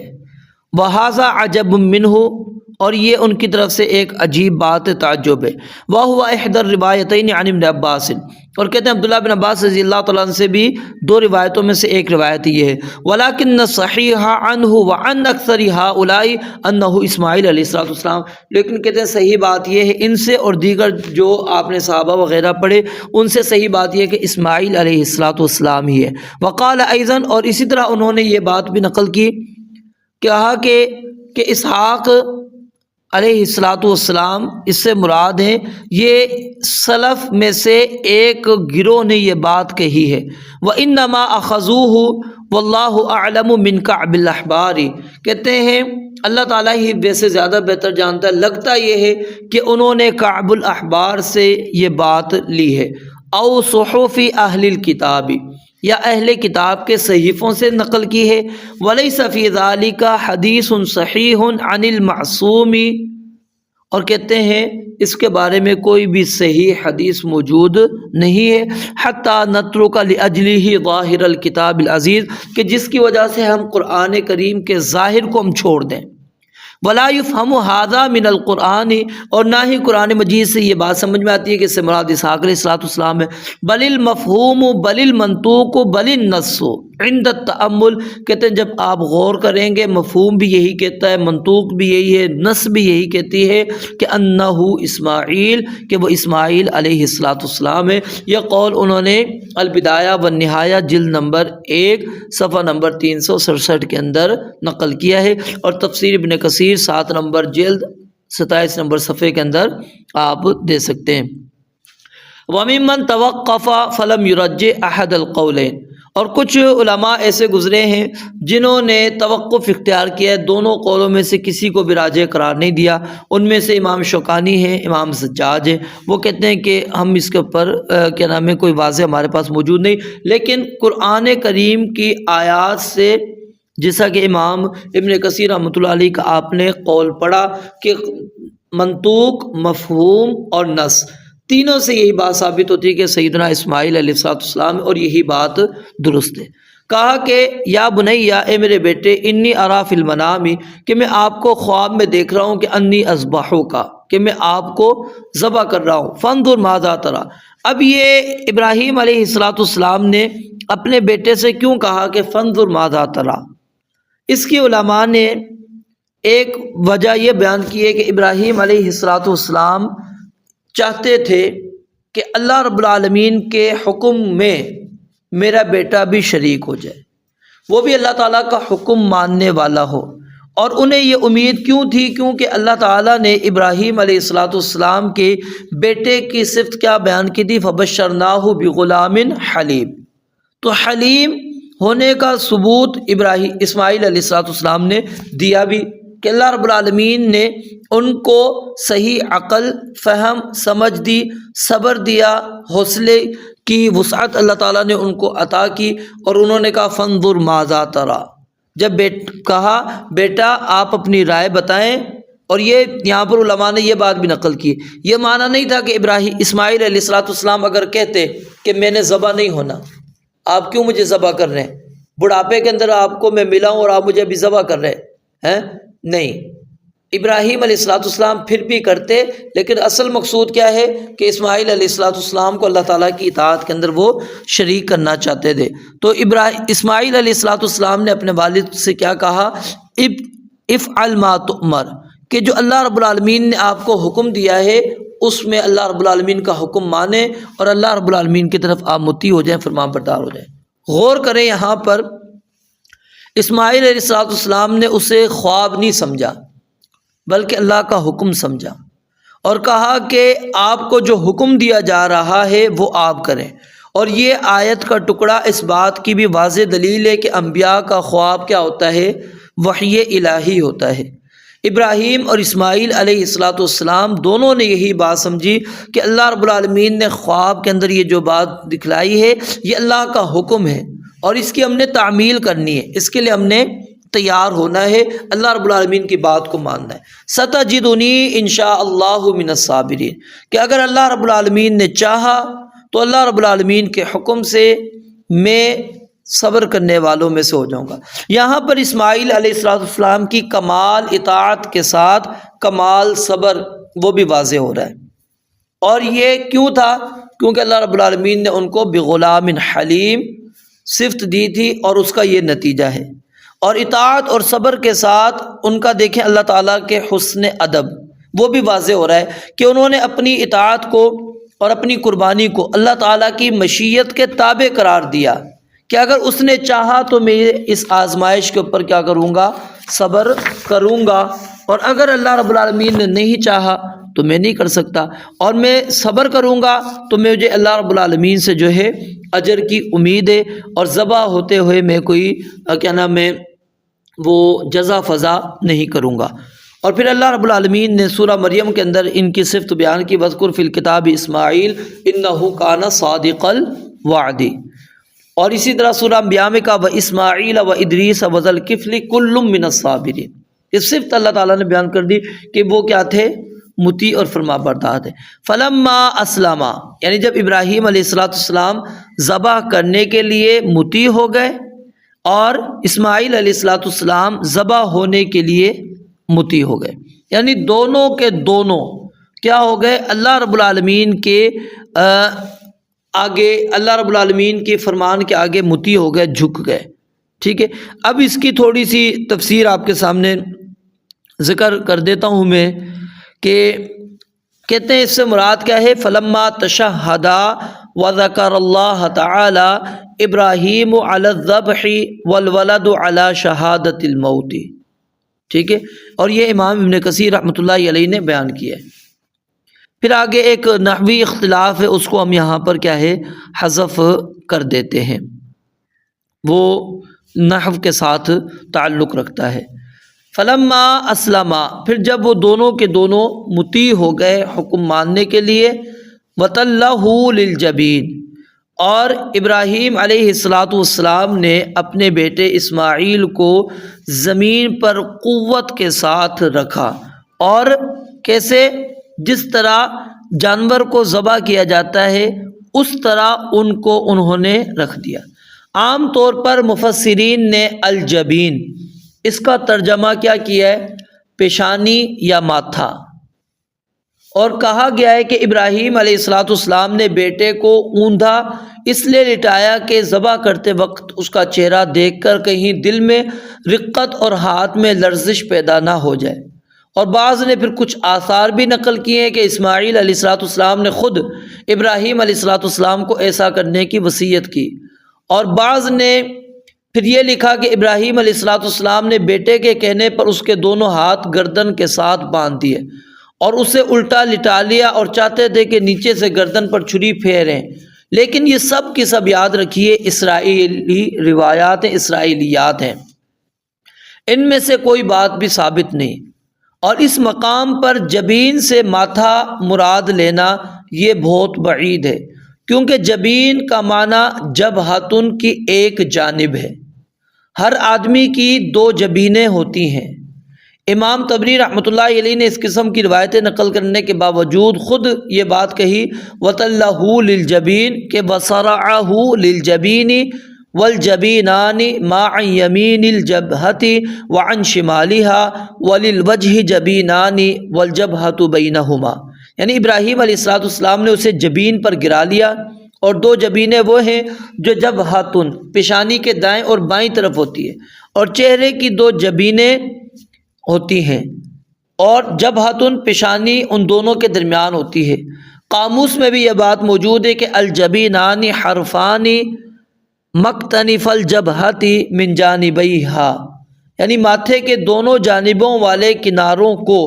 وَهَذَا عَجَبٌ مِّنْهُ، اور یہ ان کی طرف سے ایک عجیب بات تعجب ہے۔ وَهُوَ إِحْدَى الرِّوَایَتَيْنِ عَنِ ابن عباس، اور کہتے ہیں عبداللہ بن عباس رضی اللہ تعالیٰ عنہ سے بھی دو روایتوں میں سے ایک روایت یہ ہے، وَلَكِنَّ الصَّحِيحَ عَنْهُ وَعَنْ أَكْثَرِ هَؤُلَاءِ أَنَّهُ اسماعیل علیہ السلام، لیکن کہتے ہیں صحیح بات یہ ہے، ان سے اور دیگر جو آپ نے صحابہ وغیرہ پڑھے ان سے صحیح بات یہ ہے کہ اسماعیل علیہ السلام ہی ہے۔ وقال أيضا، اور اسی طرح انہوں نے یہ بات بھی نقل کی، کہا کہ اسحاق علیہ السلام اس سے مراد ہیں، یہ سلف میں سے ایک گروہ نے یہ بات کہی ہے۔ وَإِنَّمَا أَخَذُوهُ وَاللَّهُ أَعْلَمُ مِنْ كَعْبِ الْأَحْبَارِ، کہتے ہیں اللہ تعالیٰ ہی ویسے زیادہ بہتر جانتا ہے، لگتا یہ ہے کہ انہوں نے کعب الاحبار سے یہ بات لی ہے، او صحف اہل الکتاب، یا اہل کتاب کے صحیفوں سے نقل کی ہے، ولیس فی ذالک حدیث صحیح عن المعصوم، اور کہتے ہیں اس کے بارے میں کوئی بھی صحیح حدیث موجود نہیں ہے، حتی نترک لاجلہ ظاہر الکتاب العزیز، کہ جس کی وجہ سے ہم قرآن کریم کے ظاہر کو ہم چھوڑ دیں، ولا یفہم ھذا من القرآن، اور نہ ہی قرآن مجید سے یہ بات سمجھ میں آتی ہے کہ اس سے مراد اسحاق علیہ السلام ہے، بل المفہوم بل المنطوق بل النص عند التأمل، کہتے ہیں جب آپ غور کریں گے مفہوم بھی یہی کہتا ہے، منطوق بھی یہی ہے، نص بھی یہی کہتی ہے کہ انہ اسماعیل، کہ وہ اسماعیل علیہ السلام ہے۔ یہ قول انہوں نے البدایہ والنہایہ جلد نمبر 1 صفحہ نمبر 367 کے اندر نقل کیا ہے، اور تفسیر ابن کثیر 7 نمبر جلد 27 نمبر صفحے کے اندر آپ دے سکتے ہیں۔ وَمِمَّنْ تَوَقَّفَ فَلَمْ يُرَجِّحْ أَحَدَ الْقَوْلَيْنِ، اور کچھ علماء ایسے گزرے ہیں جنہوں نے توقف اختیار کیا ہے، دونوں قولوں میں سے کسی کو بھی راجح قرار نہیں دیا۔ ان میں سے امام شوکانی ہیں، امام زجاج ہیں، وہ کہتے ہیں کہ ہم اس کے اوپر کیا نام ہے کوئی واضح ہمارے پاس موجود نہیں، لیکن قرآن کریم کی آیات سے، جیسا کہ امام ابن کثیر رحمۃ اللہ علیہ کا آپ نے قول پڑھا کہ منطوق، مفہوم اور نص، تینوں سے یہی بات ثابت ہوتی ہے کہ سیدنا اسماعیل علیہ السلام، اور یہی بات درست ہے۔ کہا کہ یا بنیا، اے میرے بیٹے، انی ارا فی المنام، کہ میں آپ کو خواب میں دیکھ رہا ہوں کہ انی اذبحک، کہ میں آپ کو ذبح کر رہا ہوں، فانظر ماذا تری۔ اب یہ ابراہیم علیہ السلام نے اپنے بیٹے سے کیوں کہا کہ فانظر ماذا تری؟ اس کی علماء نے ایک وجہ یہ بیان کی ہے کہ ابراہیم علیہ السلام چاہتے تھے کہ اللہ رب العالمین کے حکم میں میرا بیٹا بھی شریک ہو جائے، وہ بھی اللہ تعالیٰ کا حکم ماننے والا ہو، اور انہیں یہ امید کیوں تھی؟ کیونکہ اللہ تعالیٰ نے ابراہیم علیہ السلام کے بیٹے کی صفت کیا بیان کی تھی؟ فبشرناہ بغلام حلیم، تو حلیم ہونے کا ثبوت اسماعیل علیہ السلام نے دیا بھی، کہ اللہ رب العالمین نے ان کو صحیح عقل، فہم، سمجھ دی، صبر دیا، حوصلے کی وسعت اللہ تعالیٰ نے ان کو عطا کی، اور انہوں نے کہا فانظر ماذا تری، جب کہا بیٹا آپ اپنی رائے بتائیں۔ اور یہ یہاں پر علماء نے یہ بات بھی نقل کی، یہ معنی نہیں تھا کہ اسماعیل علیہ السلام اگر کہتے کہ میں نے ذبح نہیں ہونا، آپ کیوں مجھے ذبح کر رہے ہیں، بڑھاپے کے اندر آپ کو میں ملا ہوں اور آپ مجھے ابھی ذبح کر رہے ہیں، نہیں، ابراہیم علیہ السلام پھر بھی کرتے، لیکن اصل مقصود کیا ہے کہ اسماعیل علیہ السلام کو اللہ تعالیٰ کی اطاعت کے اندر وہ شریک کرنا چاہتے تھے۔ تو اسماعیل علیہ السلام نے اپنے والد سے کیا کہا؟ افعل ما تؤمر، کہ جو اللہ رب العالمین نے آپ کو حکم دیا ہے اس میں اللہ رب العالمین کا حکم مانیں، اور اللہ رب العالمین کی طرف آپ مطیع ہو جائیں، فرمان بردار ہو جائیں۔ غور کریں، یہاں پر اسماعیل علیہ السلام نے اسے خواب نہیں سمجھا بلکہ اللہ کا حکم سمجھا، اور کہا کہ آپ کو جو حکم دیا جا رہا ہے وہ آپ کریں۔ اور یہ آیت کا ٹکڑا اس بات کی بھی واضح دلیل ہے کہ انبیاء کا خواب کیا ہوتا ہے؟ وحی الہی ہوتا ہے۔ ابراہیم اور اسماعیل علیہ السلام دونوں نے یہی بات سمجھی کہ اللہ رب العالمین نے خواب کے اندر یہ جو بات دکھلائی ہے یہ اللہ کا حکم ہے، اور اس کی ہم نے تعمیل کرنی ہے، اس کے لیے ہم نے تیار ہونا ہے، اللہ رب العالمین کی بات کو ماننا ہے۔ ستجدنی انشاء اللہ من الصابرین، کہ اگر اللہ رب العالمین نے چاہا تو اللہ رب العالمین کے حکم سے میں صبر کرنے والوں میں سے ہو جاؤں گا۔ یہاں پر اسماعیل علیہ السلام کی کمال اطاعت کے ساتھ کمال صبر وہ بھی واضح ہو رہا ہے، اور یہ کیوں تھا؟ کیونکہ اللہ رب العالمین نے ان کو بغلام حلیم صفت دی تھی، اور اس کا یہ نتیجہ ہے۔ اور اطاعت اور صبر کے ساتھ ان کا دیکھیں اللہ تعالیٰ کے حسن ادب وہ بھی واضح ہو رہا ہے کہ انہوں نے اپنی اطاعت کو اور اپنی قربانی کو اللہ تعالیٰ کی مشیت کے تابع قرار دیا، کہ اگر اس نے چاہا تو میں اس آزمائش کے اوپر کیا کروں گا؟ صبر کروں گا، اور اگر اللہ رب العالمین نے نہیں چاہا تو میں نہیں کر سکتا، اور میں صبر کروں گا تو مجھے اللہ رب العالمین سے جو ہے اجر کی امید ہے، اور ذبح ہوتے ہوئے میں کوئی کیا نام ہے وہ جزا فضا نہیں کروں گا۔ اور پھر اللہ رب العالمین نے سورہ مریم کے اندر ان کی صفت بیان کی، وذکر فی الکتاب اسماعیل انہ کان صادق الوعد۔ اور اسی طرح سورہ انبیاء میں کہا واسماعیل وادریس وذوالکفل کل من الصابرین۔ اس صفت اللہ تعالیٰ نے بیان کر دی کہ وہ کیا تھے، مطیع اور فرما بردار تھے۔ فلما اسلما، یعنی جب ابراہیم علیہ السلام ذبح کرنے کے لیے مطیع ہو گئے اور اسماعیل علیہ السلام ذبح ہونے کے لیے مطیع ہو گئے، یعنی دونوں کے دونوں کیا ہو گئے، اللہ رب العالمین کے آگے، اللہ رب العالمین کے فرمان کے آگے مطیع ہو گئے، جھک گئے۔ ٹھیک ہے، اب اس کی تھوڑی سی تفسیر آپ کے سامنے ذکر کر دیتا ہوں میں، کہ کہتے ہیں اس سے مراد کیا ہے، فلما تشہدا وذکر اللہ تعالی ابراہیم علی الذبح والولد علی شہادت الموت۔ ٹھیک ہے، اور یہ امام ابن کثیر رحمۃ اللہ علیہ نے بیان کیا ہے۔ پھر آگے ایک نحوی اختلاف ہے، اس کو ہم یہاں پر کیا ہے، حذف کر دیتے ہیں، وہ نحو کے ساتھ تعلق رکھتا ہے۔ فلما اسلما، پھر جب وہ دونوں کے دونوں مطیع ہو گئے حکم ماننے کے لیے، وتلہ للجبین، اور ابراہیم علیہ السلام نے اپنے بیٹے اسماعیل کو زمین پر قوت کے ساتھ رکھا، اور کیسے، جس طرح جانور کو ذبح کیا جاتا ہے اس طرح ان کو انہوں نے رکھ دیا۔ عام طور پر مفسرین نے الجبین اس کا ترجمہ کیا کیا ہے، پیشانی یا ماتھا، اور کہا گیا ہے کہ ابراہیم علیہ السلام نے بیٹے کو اوندھا اس لیے لٹایا کہ ذبح کرتے وقت اس کا چہرہ دیکھ کر کہیں دل میں رقت اور ہاتھ میں لرزش پیدا نہ ہو جائے۔ اور بعض نے پھر کچھ آثار بھی نقل کیے ہیں کہ اسماعیل علیہ السلام نے خود ابراہیم علیہ السلام کو ایسا کرنے کی وصیت کی، اور بعض نے پھر یہ لکھا کہ ابراہیم علیہ السلام نے بیٹے کے کہنے پر اس کے دونوں ہاتھ گردن کے ساتھ باندھ دیے اور اسے الٹا لٹا لیا، اور چاہتے تھے کہ نیچے سے گردن پر چھری پھیریں، لیکن یہ سب کی سب یاد رکھیے اسرائیلی روایات ہیں، اسرائیلیات ہیں، ان میں سے کوئی بات بھی ثابت نہیں۔ اور اس مقام پر جبین سے ماتھا مراد لینا یہ بہت بعید ہے، کیونکہ جبین کا معنی جبہتن کی ایک جانب ہے، ہر آدمی کی دو جبینیں ہوتی ہیں۔ امام طبری رحمۃ اللہ علیہ نے اس قسم کی روایتیں نقل کرنے کے باوجود خود یہ بات کہی وَتَلَّهُ لِلْجَبِينِ کہ وَصَرَعَهُ لِلْجَبِينِ وَالْجَبِينَانِ مَا عَنْ يَمِينِ الْجَبْهَةِ وَعَنْ شِمَالِهَا وَلِلْوَجْهِ جَبِينَانِ وَالْجَبْهَةُ بَيْنَهُمَا، یعنی ابراہیم علیہ السلام نے اسے جبین پر گرا لیا، اور دو جبینیں وہ ہیں جو جبہتن پیشانی کے دائیں اور بائیں طرف ہوتی ہے، اور چہرے کی دو جبینیں ہوتی ہیں، اور جبہتن پیشانی ان دونوں کے درمیان ہوتی ہے۔ قاموس میں بھی یہ بات موجود ہے کہ الجبینان حرفان مقتنف الجبہۃ من جانبیہا، یعنی ماتھے کے دونوں جانبوں والے کناروں کو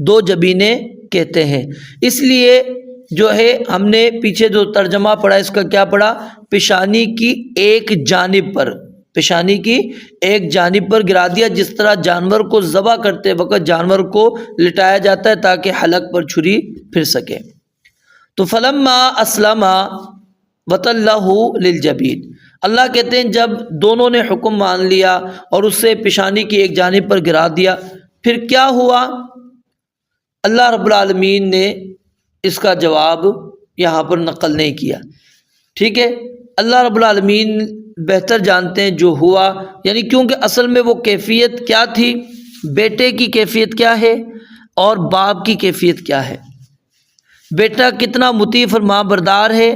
دو جبینیں کہتے ہیں۔ اس لیے جو ہے ہم نے پیچھے جو ترجمہ پڑھا اس کا کیا پڑھا، پیشانی کی ایک جانب پر، پیشانی کی ایک جانب پر گرا دیا، جس طرح جانور کو ذبح کرتے وقت جانور کو لٹایا جاتا ہے تاکہ حلق پر چھری پھر سکے۔ تو فلما اسلم وتلہ للجبین، اللہ کہتے ہیں جب دونوں نے حکم مان لیا اور اسے پیشانی کی ایک جانب پر گرا دیا، پھر کیا ہوا، اللہ رب العالمین نے اس کا جواب یہاں پر نقل نہیں کیا۔ ٹھیک ہے، اللہ رب العالمین بہتر جانتے ہیں جو ہوا، یعنی کیونکہ اصل میں وہ کیفیت کیا تھی، بیٹے کی کیفیت کیا ہے اور باپ کی کیفیت کیا ہے، بیٹا کتنا مطیع فرما بردار ہے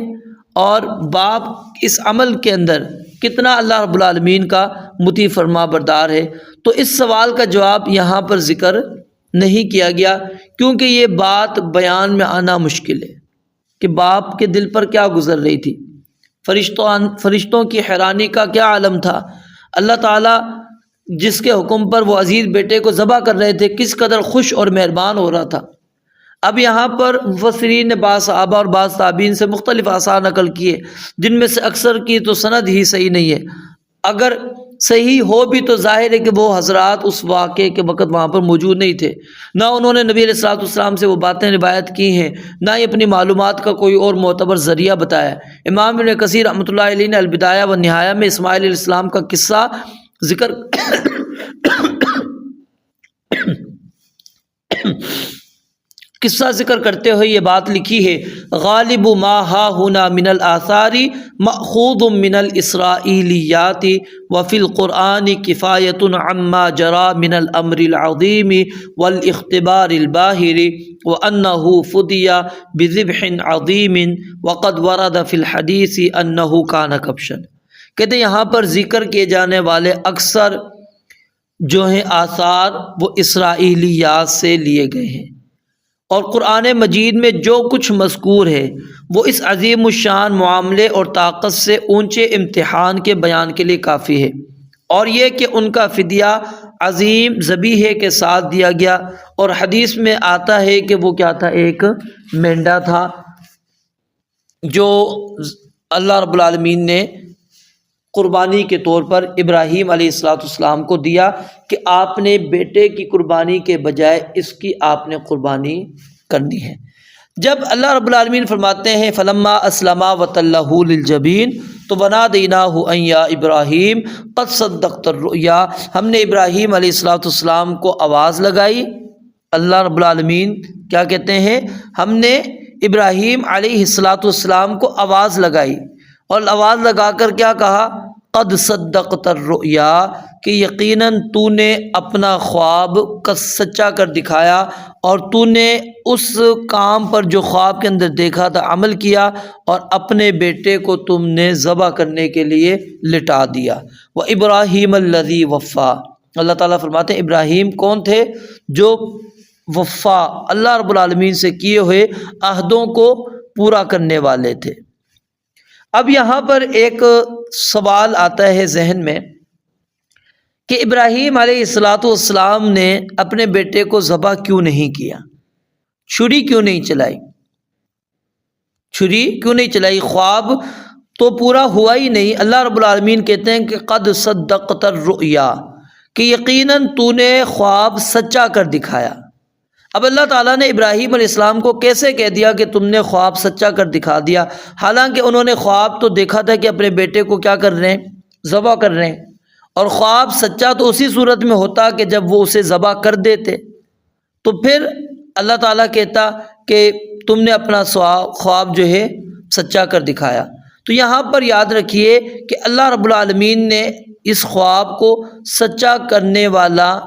اور باپ اس عمل کے اندر کتنا اللہ رب العالمین کا مطیع فرما بردار ہے۔ تو اس سوال کا جواب یہاں پر ذکر نہیں کیا گیا، کیونکہ یہ بات بیان میں آنا مشکل ہے کہ باپ کے دل پر کیا گزر رہی تھی، فرشتوں کی حیرانی کا کیا عالم تھا، اللہ تعالیٰ جس کے حکم پر وہ عزیز بیٹے کو ذبح کر رہے تھے کس قدر خوش اور مہربان ہو رہا تھا۔ اب یہاں پر مفسرین نے بعض صحابہ اور بعض تابعین سے مختلف آثار نقل کیے، جن میں سے اکثر کی تو سند ہی صحیح نہیں ہے۔ اگر صحیح ہو بھی تو ظاہر ہے کہ وہ حضرات اس واقعے کے وقت وہاں پر موجود نہیں تھے، نہ انہوں نے نبی علیہ الصلوۃ والسلام سے وہ باتیں روایت کی ہیں، نہ ہی اپنی معلومات کا کوئی اور معتبر ذریعہ بتایا ہے۔ امام ابن کثیر رحمۃ اللہ علیہ نے البدایہ و نہایہ میں اسماعیل علیہ السلام کا قصہ ذکر کرتے ہوئے یہ بات لکھی ہے، غالب ما ہا ہنا من الآثار مأخوذ من الاسرائیلیات وفی القرآن کفایۃ عما جرى من الامر العظیم والاختبار الباہر وانہ فدی بذبح عظیم وقد ورد فی الحدیث انہ کان کبشا۔ کہتے ہیں یہاں پر ذکر کیے جانے والے اکثر جو ہیں آثار وہ اسرائیلیات سے لیے گئے ہیں، اور قرآن مجید میں جو کچھ مذکور ہے وہ اس عظیم الشان معاملے اور طاقت سے اونچے امتحان کے بیان کے لیے کافی ہے، اور یہ کہ ان کا فدیہ عظیم ذبیحے کے ساتھ دیا گیا، اور حدیث میں آتا ہے کہ وہ کیا تھا، ایک مینڈا تھا جو اللہ رب العالمین نے قربانی کے طور پر ابراہیم علیہ السلام کو دیا کہ آپ نے بیٹے کی قربانی کے بجائے اس کی آپ نے قربانی کرنی ہے۔ جب اللہ رب العالمین فرماتے ہیں فلما اسلما وتلہ للجبین تو ونادیناہ ان یا ابراہیم قد صدقت الرؤیا، ہم نے ابراہیم علیہ السلام کو آواز لگائی۔ اللہ رب العالمین کیا کہتے ہیں، ہم نے ابراہیم علیہ السلام کو آواز لگائی، اور آواز لگا کر کیا کہا، قد صدقت الرؤیا، کہ یقیناً تو نے اپنا خواب کا سچا کر دکھایا، اور تو نے اس کام پر جو خواب کے اندر دیکھا تھا عمل کیا، اور اپنے بیٹے کو تم نے ذبح کرنے کے لیے لٹا دیا۔ وَإِبْرَاهِيمَ الَّذِي وَفَّى، اللہ تعالیٰ فرماتے ہیں ابراہیم کون تھے، جو وفا اللہ رب العالمین سے کیے ہوئے عہدوں کو پورا کرنے والے تھے۔ اب یہاں پر ایک سوال آتا ہے ذہن میں کہ ابراہیم علیہ السلام نے اپنے بیٹے کو ذبح کیوں نہیں کیا، چھری کیوں نہیں چلائی، خواب تو پورا ہوا ہی نہیں۔ اللہ رب العالمین کہتے ہیں کہ قد صدقت الرؤیا، کہ یقیناً تو نے خواب سچا کر دکھایا۔ اب اللہ تعالیٰ نے ابراہیم علیہ السلام کو کیسے کہہ دیا کہ تم نے خواب سچا کر دکھا دیا، حالانکہ انہوں نے خواب تو دیکھا تھا کہ اپنے بیٹے کو کیا کر رہے ہیں، ذبح کر رہے ہیں، اور خواب سچا تو اسی صورت میں ہوتا کہ جب وہ اسے ذبح کر دیتے۔ تو پھر اللہ تعالیٰ کہتا کہ تم نے اپنا خواب جو ہے سچا کر دکھایا۔ تو یہاں پر یاد رکھیے کہ اللہ رب العالمین نے اس خواب کو سچا کرنے والا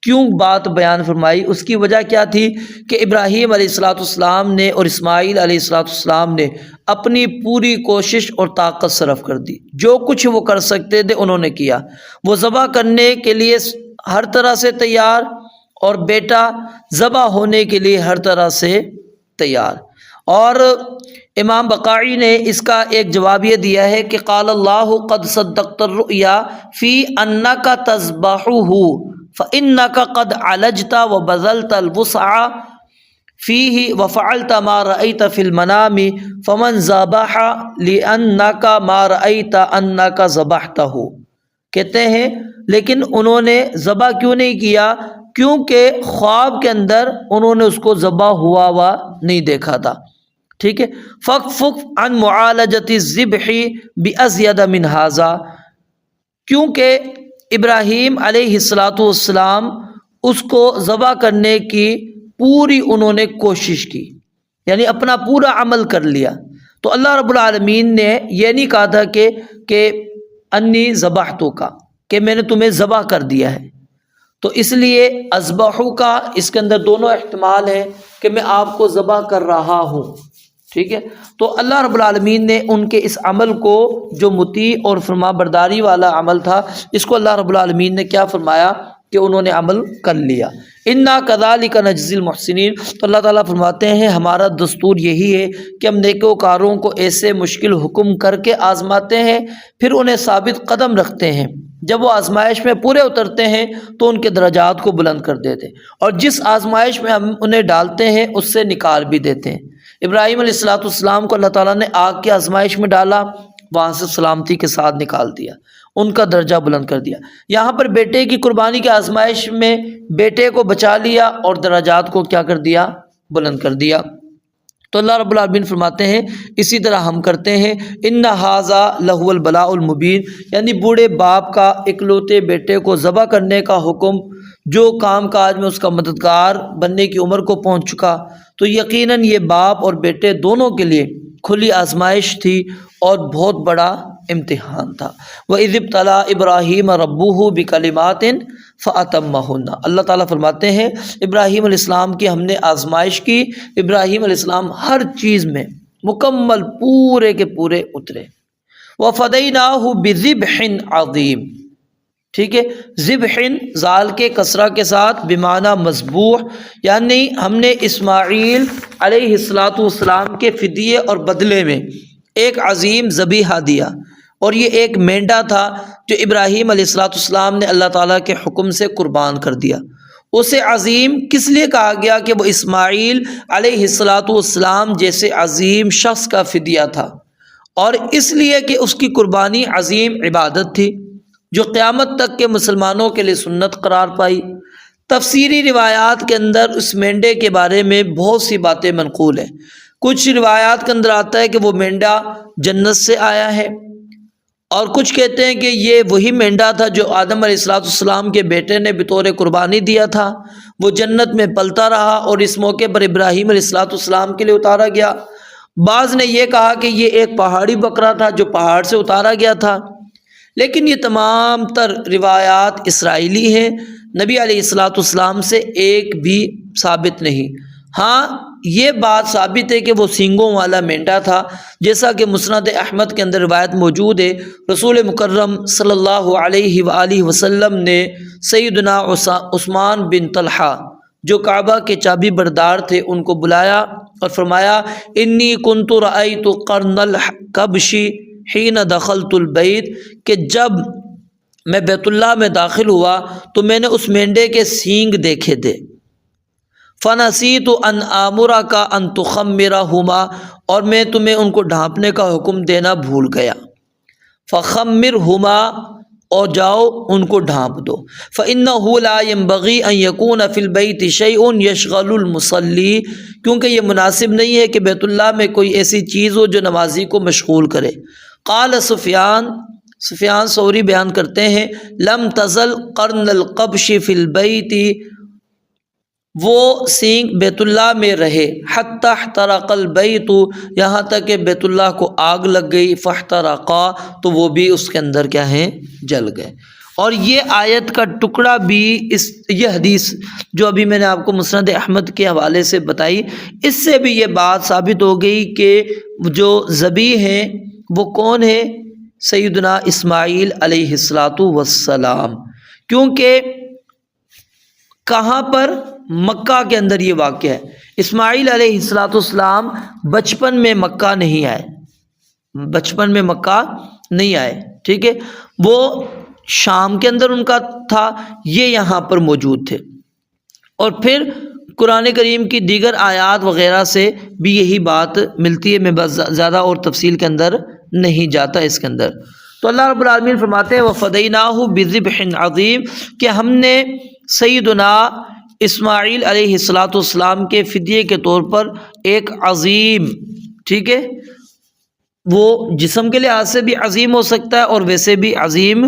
کیوں بات بیان فرمائی، اس کی وجہ کیا تھی کہ ابراہیم علیہ السلام نے اور اسماعیل علیہ السلام نے اپنی پوری کوشش اور طاقت صرف کر دی، جو کچھ وہ کر سکتے تھے انہوں نے کیا، وہ ذبح کرنے کے لیے ہر طرح سے تیار، اور بیٹا ذبح ہونے کے لیے ہر طرح سے تیار۔ اور امام بقاعی نے اس کا ایک جواب یہ دیا ہے کہ قال اللہ قد صدقت الرؤیا فی انک تذبحہ فإنك قد علجت وبذلت الوسع فيه وفعلت ما رأيت في المنام فمن ذبح لأنك ما رأيت أنك ذبحته، کہتے ہیں لیکن انہوں نے ذبح کیوں نہیں کیا، کیونکہ خواب کے اندر انہوں نے اس کو ذبح ہوا نہیں دیکھا تھا، ٹھیک ہے۔ فَكْفُكْ عَنْ مُعَالَجَةِ الذِّبْحِ بِأَزْيَدَ مِنْ هَذَا، کیونکہ ابراہیم علیہ السلام اس کو ذبح کرنے کی پوری انہوں نے کوشش کی، یعنی اپنا پورا عمل کر لیا۔ تو اللہ رب العالمین نے یہ نہیں کہا تھا کہ انی ذبحتک، کہ میں نے تمہیں ذبح کر دیا ہے۔ تو اس لیے اذبحو کا اس کے اندر دونوں احتمال ہیں کہ میں آپ کو ذبح کر رہا ہوں، ٹھیک ہے۔ تو اللہ رب العالمین نے ان کے اس عمل کو جو مطیع اور فرما برداری والا عمل تھا، اس کو اللہ رب العالمین نے کیا فرمایا کہ انہوں نے عمل کر لیا۔ انا کذالک نجزی المحسنین، تو اللہ تعالیٰ فرماتے ہیں ہمارا دستور یہی ہے کہ ہم نیکوکاروں کو ایسے مشکل حکم کر کے آزماتے ہیں، پھر انہیں ثابت قدم رکھتے ہیں، جب وہ آزمائش میں پورے اترتے ہیں تو ان کے درجات کو بلند کر دیتے ہیں، اور جس آزمائش میں ہم انہیں ڈالتے ہیں اس سے نکال بھی دیتے ہیں۔ ابراہیم علیہ السلام کو اللہ تعالیٰ نے آگ کی آزمائش میں ڈالا، وہاں سے سلامتی کے ساتھ نکال دیا، ان کا درجہ بلند کر دیا۔ یہاں پر بیٹے کی قربانی کی آزمائش میں بیٹے کو بچا لیا اور درجات کو کیا کر دیا؟ بلند کر دیا۔ تو اللہ رب العالمین فرماتے ہیں اسی طرح ہم کرتے ہیں، ان ھذا لہو البلاء المبین، یعنی بوڑھے باپ کا اکلوتے بیٹے کو ذبح کرنے کا حکم جو کام کاج میں اس کا مددگار بننے کی عمر کو پہنچ چکا، تو یقیناً یہ باپ اور بیٹے دونوں کے لیے کھلی آزمائش تھی اور بہت بڑا امتحان تھا۔ وَإِذِ ابْتَلَىٰ إِبْرَاهِيمَ رَبُّهُ بِكَلِمَاتٍ فَأَتَمَّهُنَّ، اللہ تعالیٰ فرماتے ہیں ابراہیم علیہ السلام کی ہم نے آزمائش کی، ابراہیم علیہ السلام ہر چیز میں مکمل پورے کے پورے اترے۔ وَفَدَيْنَاهُ بِذِبْحٍ عَظِيمٍ، ٹھیک ہے، ذبح زال کے کسرہ کے ساتھ بمعنی مذبوح، یعنی ہم نے اسماعیل علیہ السلام کے فدیے اور بدلے میں ایک عظیم ذبیحہ دیا، اور یہ ایک مینڈا تھا جو ابراہیم علیہ السلام نے اللہ تعالیٰ کے حکم سے قربان کر دیا۔ اسے عظیم کس لیے کہا گیا کہ وہ اسماعیل علیہ السلام جیسے عظیم شخص کا فدیہ تھا، اور اس لیے کہ اس کی قربانی عظیم عبادت تھی جو قیامت تک کے مسلمانوں کے لیے سنت قرار پائی۔ تفسیری روایات کے اندر اس مینڈے کے بارے میں بہت سی باتیں منقول ہیں۔ کچھ روایات کے اندر آتا ہے کہ وہ مینڈا جنت سے آیا ہے، اور کچھ کہتے ہیں کہ یہ وہی مینڈا تھا جو آدم علیہ السلام کے بیٹے نے بطور قربانی دیا تھا، وہ جنت میں پلتا رہا اور اس موقع پر ابراہیم علیہ السلام کے لیے اتارا گیا۔ بعض نے یہ کہا کہ یہ ایک پہاڑی بکرا تھا جو پہاڑ سے اتارا گیا تھا، لیکن یہ تمام تر روایات اسرائیلی ہیں، نبی علیہ السلام سے ایک بھی ثابت نہیں۔ ہاں یہ بات ثابت ہے کہ وہ سینگوں والا مینڈا تھا، جیسا کہ مسند احمد کے اندر روایت موجود ہے، رسول مکرم صلی اللہ علیہ وآلہ وسلم نے سیدنا عثمان بن طلحہ جو کعبہ کے چابی بردار تھے ان کو بلایا اور فرمایا، انی کنت رأیت قرن الکبش حین دخلت البیت، کہ جب میں بیت اللہ میں داخل ہوا تو میں نے اس مینڈے کے سینگ دیکھے تھے۔ فنسیت ان آمرک ان تخمرہما، اور میں تمہیں ان کو ڈھانپنے کا حکم دینا بھول گیا۔ فخمرہما، اور جاؤ ان کو ڈھانپ دو۔ فإنہ لا ينبغی ان یکون فی البیت شیء یشغل المصلی، کیونکہ یہ مناسب نہیں ہے کہ بیت اللہ میں کوئی ایسی چیز ہو جو نمازی کو مشغول کرے۔ قال سفیان ثوری بیان کرتے ہیں، لم تزل قرن القبش فی البیت، وہ سینگ بیت اللہ میں رہے، حتی احترق البیت، یہاں تک کہ بیت اللہ کو آگ لگ گئی، فاحترقا، تو وہ بھی اس کے اندر کیا ہیں، جل گئے۔ اور یہ آیت کا ٹکڑا بھی یہ حدیث جو ابھی میں نے آپ کو مسند احمد کے حوالے سے بتائی، اس سے بھی یہ بات ثابت ہو گئی کہ جو ذبیح ہیں وہ کون ہے؟ سیدنا اسماعیل علیہ السلام، کیونکہ کہاں پر؟ مکہ کے اندر یہ واقعہ ہے۔ اسماعیل علیہ السلام بچپن میں مکہ نہیں آئے، ٹھیک ہے، وہ شام کے اندر ان کا تھا، یہ یہاں پر موجود تھے۔ اور پھر قرآن کریم کی دیگر آیات وغیرہ سے بھی یہی بات ملتی ہے، میں بس زیادہ اور تفصیل کے اندر نہیں جاتا اس کے اندر۔ تو اللہ رب العالمین فرماتے ہیں وَفَدَيْنَاهُ بِذِبْحٍ عَظِيمٍ، کہ ہم نے سیدنا اسماعیل علیہ السلام کے فدیے کے طور پر ایک عظیم، ٹھیک ہے، وہ جسم کے لحاظ سے بھی عظیم ہو سکتا ہے اور ویسے بھی عظیم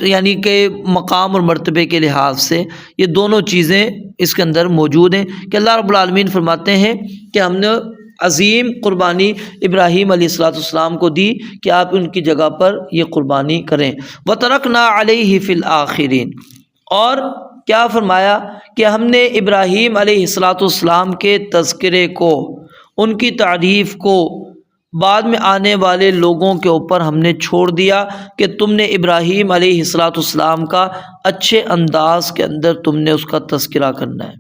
یعنی کہ مقام اور مرتبے کے لحاظ سے، یہ دونوں چیزیں اس کے اندر موجود ہیں کہ اللہ رب العالمین فرماتے ہیں کہ ہم نے عظیم قربانی ابراہیم علیہ السلام کو دی کہ آپ ان کی جگہ پر یہ قربانی کریں۔ وَتَرَكْنَا عَلَيْهِ فِي الْآخِرِينَ، اور کیا فرمایا کہ ہم نے ابراہیم علیہ السلام کے تذکرے کو، ان کی تعریف کو بعد میں آنے والے لوگوں کے اوپر ہم نے چھوڑ دیا کہ تم نے ابراہیم علیہ السلام کا اچھے انداز کے اندر تم نے اس کا تذکرہ کرنا ہے،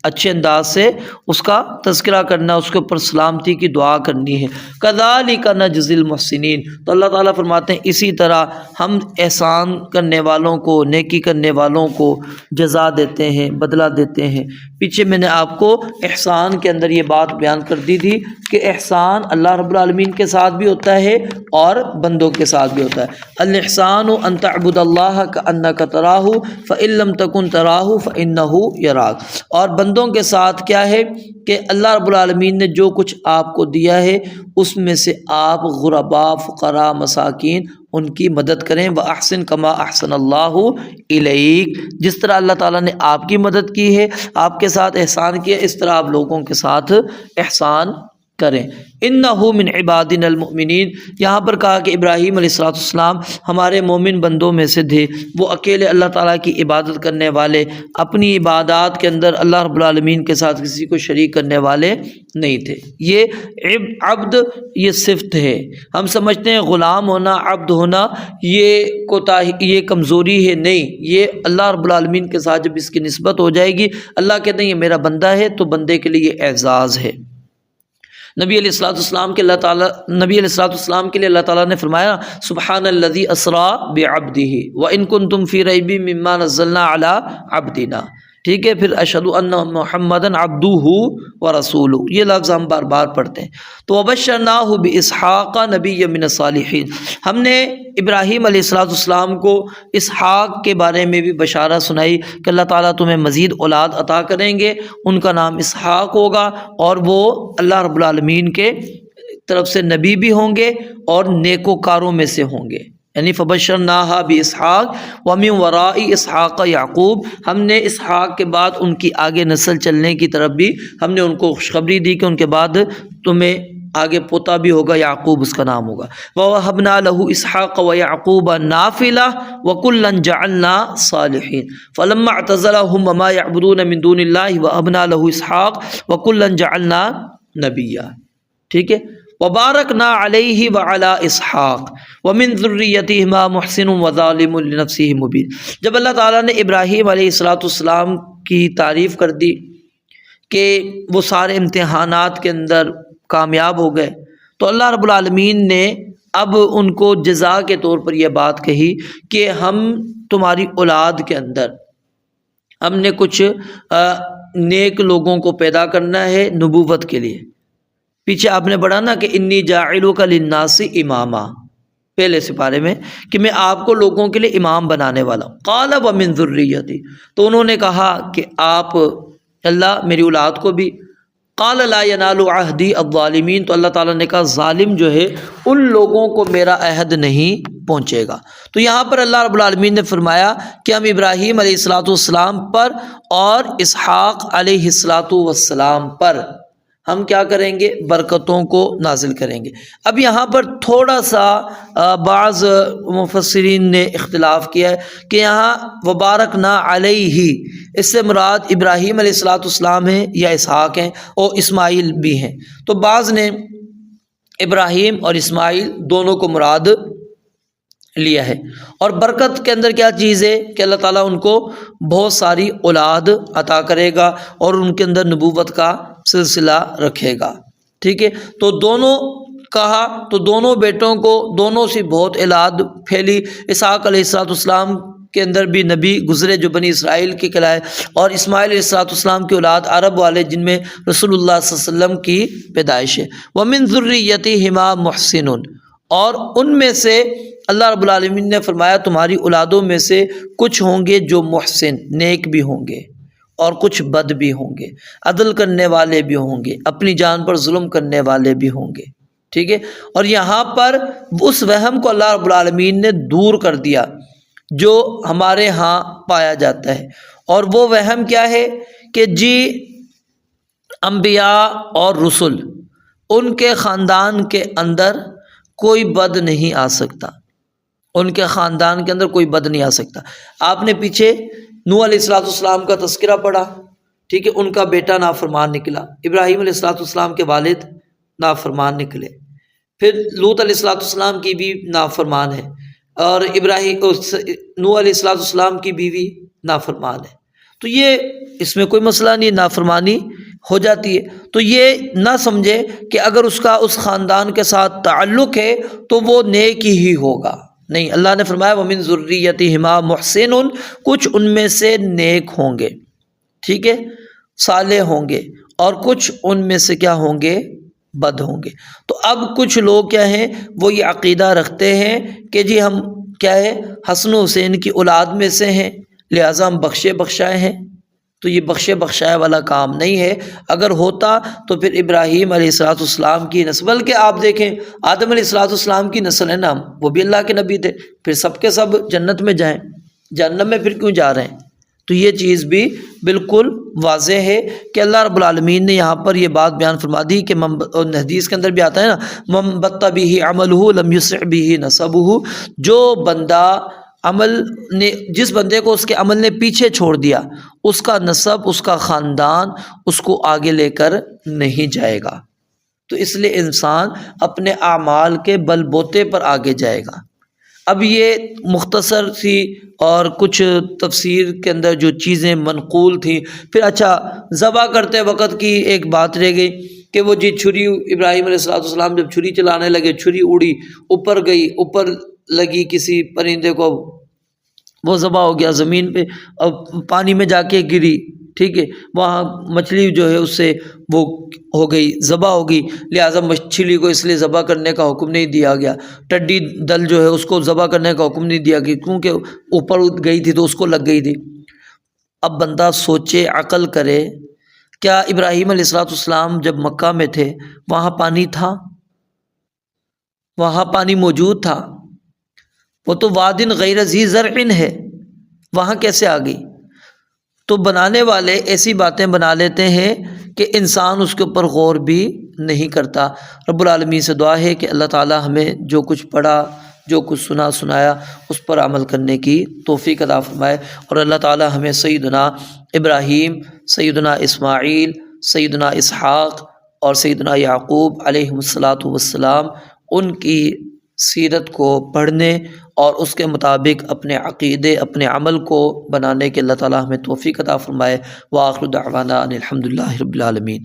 اچھے انداز سے اس کا تذکرہ کرنا، اس کے اوپر سلامتی کی دعا کرنی ہے۔ کذالک نجزی المحسنین، تو اللہ تعالیٰ فرماتے ہیں اسی طرح ہم احسان کرنے والوں کو، نیکی کرنے والوں کو جزا دیتے ہیں، بدلہ دیتے ہیں۔ پیچھے میں نے آپ کو احسان کے اندر یہ بات بیان کر دی تھی کہ احسان اللہ رب العالمین کے ساتھ بھی ہوتا ہے اور بندوں کے ساتھ بھی ہوتا ہے۔ الاحسان ان تعبد اللہ کأنک تراہ فإن لم تکن تراہ فإنہ یراک۔ اور بندوں کے ساتھ کیا ہے کہ اللہ رب العالمین نے جو کچھ آپ کو دیا ہے اس میں سے آپ غرباء، فقراء، مساکین ان کی مدد کریں۔ وَأَحْسِن كَمَا أَحْسَنَ اللَّهُ إِلَيْكَ، جس طرح اللہ تعالیٰ نے آپ کی مدد کی ہے، آپ کے ساتھ احسان کیا، اس طرح آپ لوگوں کے ساتھ احسان کریں۔ اِنَّهُ مِنْ عِبَادِنَا الْمُؤْمِنِينَ، یہاں پر کہا کہ ابراہیم علیہ السلام ہمارے مومن بندوں میں سے تھے، وہ اکیلے اللہ تعالیٰ کی عبادت کرنے والے، اپنی عبادات کے اندر اللہ رب العالمین کے ساتھ کسی کو شریک کرنے والے نہیں تھے۔ یہ عبد یہ صفت ہے، ہم سمجھتے ہیں غلام ہونا، عبد ہونا یہ کوتاہی، یہ کمزوری ہے، نہیں، یہ اللہ رب العالمین کے ساتھ جب اس کی نسبت ہو جائے گی، اللہ کہتے ہیں یہ میرا بندہ ہے، تو بندے کے لیے یہ اعزاز ہے۔ نبی علیہ السلام کے اللہ تعالیٰ نے فرمایا سبحان الذی اسریٰ بعبدہ وان کنتم فی ریب مما نزلنا علی عبدنا، ٹھیک ہے، پھر اشہد ان محمدًا عبدہ ورسولہ، یہ لفظ ہم بار بار پڑھتے ہیں۔ تو وبشرناہ باسحاق نبی من الصالحین، ہم نے ابراہیم علیہ السلام کو اسحاق کے بارے میں بھی بشارت سنائی کہ اللہ تعالیٰ تمہیں مزید اولاد عطا کریں گے، ان کا نام اسحاق ہوگا، اور وہ اللہ رب العالمین کے طرف سے نبی بھی ہوں گے اور نیکوکاروں میں سے ہوں گے، یعنی فبشرناہا باسحاق ومن وراء اسحاق یعقوب، ہم نے اسحاق کے بعد ان کی آگے نسل چلنے کی طرف بھی ہم نے ان کو خوشخبری دی کہ ان کے بعد تمہیں آگے پوتا بھی ہوگا، یعقوب اس کا نام ہوگا۔ وَوَهَبْنَا لَهُ إِسْحَاقَ وَيَعْقُوبَ نَافِلَةً وَكُلًّا جَعَلْنَا صَالِحِينَ فَلَمَّا اعْتَزَلَهُمْ وَمَا يَعْبُدُونَ مِن دُونِ اللَّهِ وَوَهَبْنَا لَهُ إِسْحَاقَ وَكُلًّا جَعَلْنَا نَبِيًّا، ٹھیک ہے، وبارکنا علیہ وعلی اسحاق ومن ذریتہما محسن وظالم لنفسہ مبین۔ جب اللہ تعالیٰ نے ابراہیم علیہ السلام کی تعریف کر دی کہ وہ سارے امتحانات کے اندر کامیاب ہو گئے، تو اللہ رب العالمین نے اب ان کو جزا کے طور پر یہ بات کہی کہ ہم تمہاری اولاد کے اندر ہم نے کچھ نیک لوگوں کو پیدا کرنا ہے نبوت کے لیے۔ پیچھے آپ نے پڑھا نا کہ انی جاعلک للناس اماما، پہلے سپارے میں، کہ میں آپ کو لوگوں کے لیے امام بنانے والا ہوں۔ قال ومن ذریتی، تو انہوں نے کہا کہ آپ اللہ میری اولاد کو بھی۔ قال لا ینال عہدی الظالمین، تو اللہ تعالیٰ نے کہا ظالم جو ہے ان لوگوں کو میرا عہد نہیں پہنچے گا۔ تو یہاں پر اللہ رب العالمین نے فرمایا کہ ہم ابراہیم علیہ السلام پر اور اسحاق علیہ السلام پر ہم کیا کریں گے، برکتوں کو نازل کریں گے۔ اب یہاں پر تھوڑا سا بعض مفسرین نے اختلاف کیا ہے کہ یہاں وبارکنا علیہ، اس سے مراد ابراہیم علیہ السلام ہیں یا اسحاق ہیں اور اسماعیل بھی ہیں۔ تو بعض نے ابراہیم اور اسماعیل دونوں کو مراد لیا ہے، اور برکت کے اندر کیا چیز ہے کہ اللہ تعالیٰ ان کو بہت ساری اولاد عطا کرے گا اور ان کے اندر نبوت کا سلسلہ رکھے گا، ٹھیک ہے۔ تو دونوں کہا تو دونوں بیٹوں کو دونوں سے بہت اولاد پھیلی۔ اسحاق علیہ السلام کے اندر بھی نبی گزرے جو بنی اسرائیل کے کہلائے، اور اسماعیل علیہ السلام کی اولاد عرب والے جن میں رسول اللہ صلی اللہ علیہ وسلم کی پیدائش ہے۔ وَمِن ذُرِّيَّتِهِمَا مُحْسِنٌ، اور ان میں سے اللہ رب العالمین نے فرمایا تمہاری اولادوں میں سے کچھ ہوں گے جو محسن نیک بھی ہوں گے اور کچھ بد بھی ہوں گے، عدل کرنے والے بھی ہوں گے، اپنی جان پر ظلم کرنے والے بھی ہوں گے، ٹھیک ہے۔ اور یہاں پر اس وہم کو اللہ رب العالمین نے دور کر دیا جو ہمارے ہاں پایا جاتا ہے، اور وہ وہم کیا ہے کہ جی انبیاء اور رسل ان کے خاندان کے اندر کوئی بد نہیں آ سکتا، ان کے خاندان کے اندر کوئی بد نہیں آ سکتا۔ آپ نے پیچھے نوح علیہ السلام کا تذکرہ پڑھا، ٹھیک ہے، ان کا بیٹا نافرمان نکلا، ابراہیم علیہ السلام کے والد نافرمان نکلے، پھر لوط علیہ السلام کی بھی نافرمان ہے، اور نوح علیہ السلام کی بیوی نافرمان ہے۔ تو یہ اس میں کوئی مسئلہ نہیں، نافرمانی ہو جاتی ہے، تو یہ نہ سمجھے کہ اگر اس کا اس خاندان کے ساتھ تعلق ہے تو وہ نیک ہی ہوگا، نہیں، اللہ نے فرمایا وَمِن ذُرِّيَّتِهِمَا مُحْسِنٌ، کچھ ان میں سے نیک ہوں گے، ٹھیک ہے۔ صالح ہوں گے اور کچھ ان میں سے کیا ہوں گے؟ بد ہوں گے۔ تو اب کچھ لوگ کیا ہیں؟ وہ یہ عقیدہ رکھتے ہیں کہ جی ہم کیا ہے؟ حسن و حسین کی اولاد میں سے ہیں، لہٰذا ہم بخشے بخشائے ہیں۔ تو یہ بخشے بخشائے والا کام نہیں ہے۔ اگر ہوتا تو پھر ابراہیم علیہ السلام کی نسل، بلکہ آپ دیکھیں آدم علیہ السلام کی نسل ہے نا ہم، وہ بھی اللہ کے نبی تھے، پھر سب کے سب جنت میں جائیں، جہنم میں پھر کیوں جا رہے ہیں؟ تو یہ چیز بھی بالکل واضح ہے کہ اللہ رب العالمین نے یہاں پر یہ بات بیان فرما دی کہ حدیث کے اندر بھی آتا ہے نا، من بطأ بہ عملہ لم یسع بہ نسبہ، جو بندہ عمل نے، جس بندے کو اس کے عمل نے پیچھے چھوڑ دیا، اس کا نسب، اس کا خاندان اس کو آگے لے کر نہیں جائے گا۔ تو اس لیے انسان اپنے اعمال کے بل بوتے پر آگے جائے گا۔ اب یہ مختصر سی اور کچھ تفسیر کے اندر جو چیزیں منقول تھیں۔ پھر اچھا، ذبح کرتے وقت کی ایک بات رہ گئی کہ وہ جی چھری، ابراہیم علیہ السلام جب چھری چلانے لگے، چھری اڑی، اوپر گئی، اوپر لگی کسی پرندے کو، وہ ذبح ہو گیا زمین پہ، اب پانی میں جا کے گری، ٹھیک ہے، وہاں مچھلی جو ہے اس سے وہ ہو گئی، ذبح ہو گئی، لہٰذا مچھلی کو اس لیے ذبح کرنے کا حکم نہیں دیا گیا۔ ٹڈی دل جو ہے اس کو ذبح کرنے کا حکم نہیں دیا گیا، کیونکہ اوپر گئی تھی تو اس کو لگ گئی تھی۔ اب بندہ سوچے، عقل کرے، کیا ابراہیم علیہ السلام جب مکہ میں تھے وہاں پانی تھا؟ وہاں پانی موجود تھا؟ وہ تو وادٍ غیر ذی زرع ہے، وہاں کیسے آ گئی؟ تو بنانے والے ایسی باتیں بنا لیتے ہیں کہ انسان اس کے اوپر غور بھی نہیں کرتا۔ رب العالمین سے دعا ہے کہ اللہ تعالی ہمیں جو کچھ پڑھا، جو کچھ سنایا اس پر عمل کرنے کی توفیق عطا فرمائے، اور اللہ تعالی ہمیں سیدنا ابراہیم، سیدنا اسماعیل، سیدنا اسحاق اور سیدنا یعقوب علیہ السلام ان کی سیرت کو پڑھنے اور اس کے مطابق اپنے عقیدے، اپنے عمل کو بنانے کے اللہ تعالی ہمیں توفیق عطا فرمائے۔ وآخر دعوانا ان الحمد للہ رب العالمین۔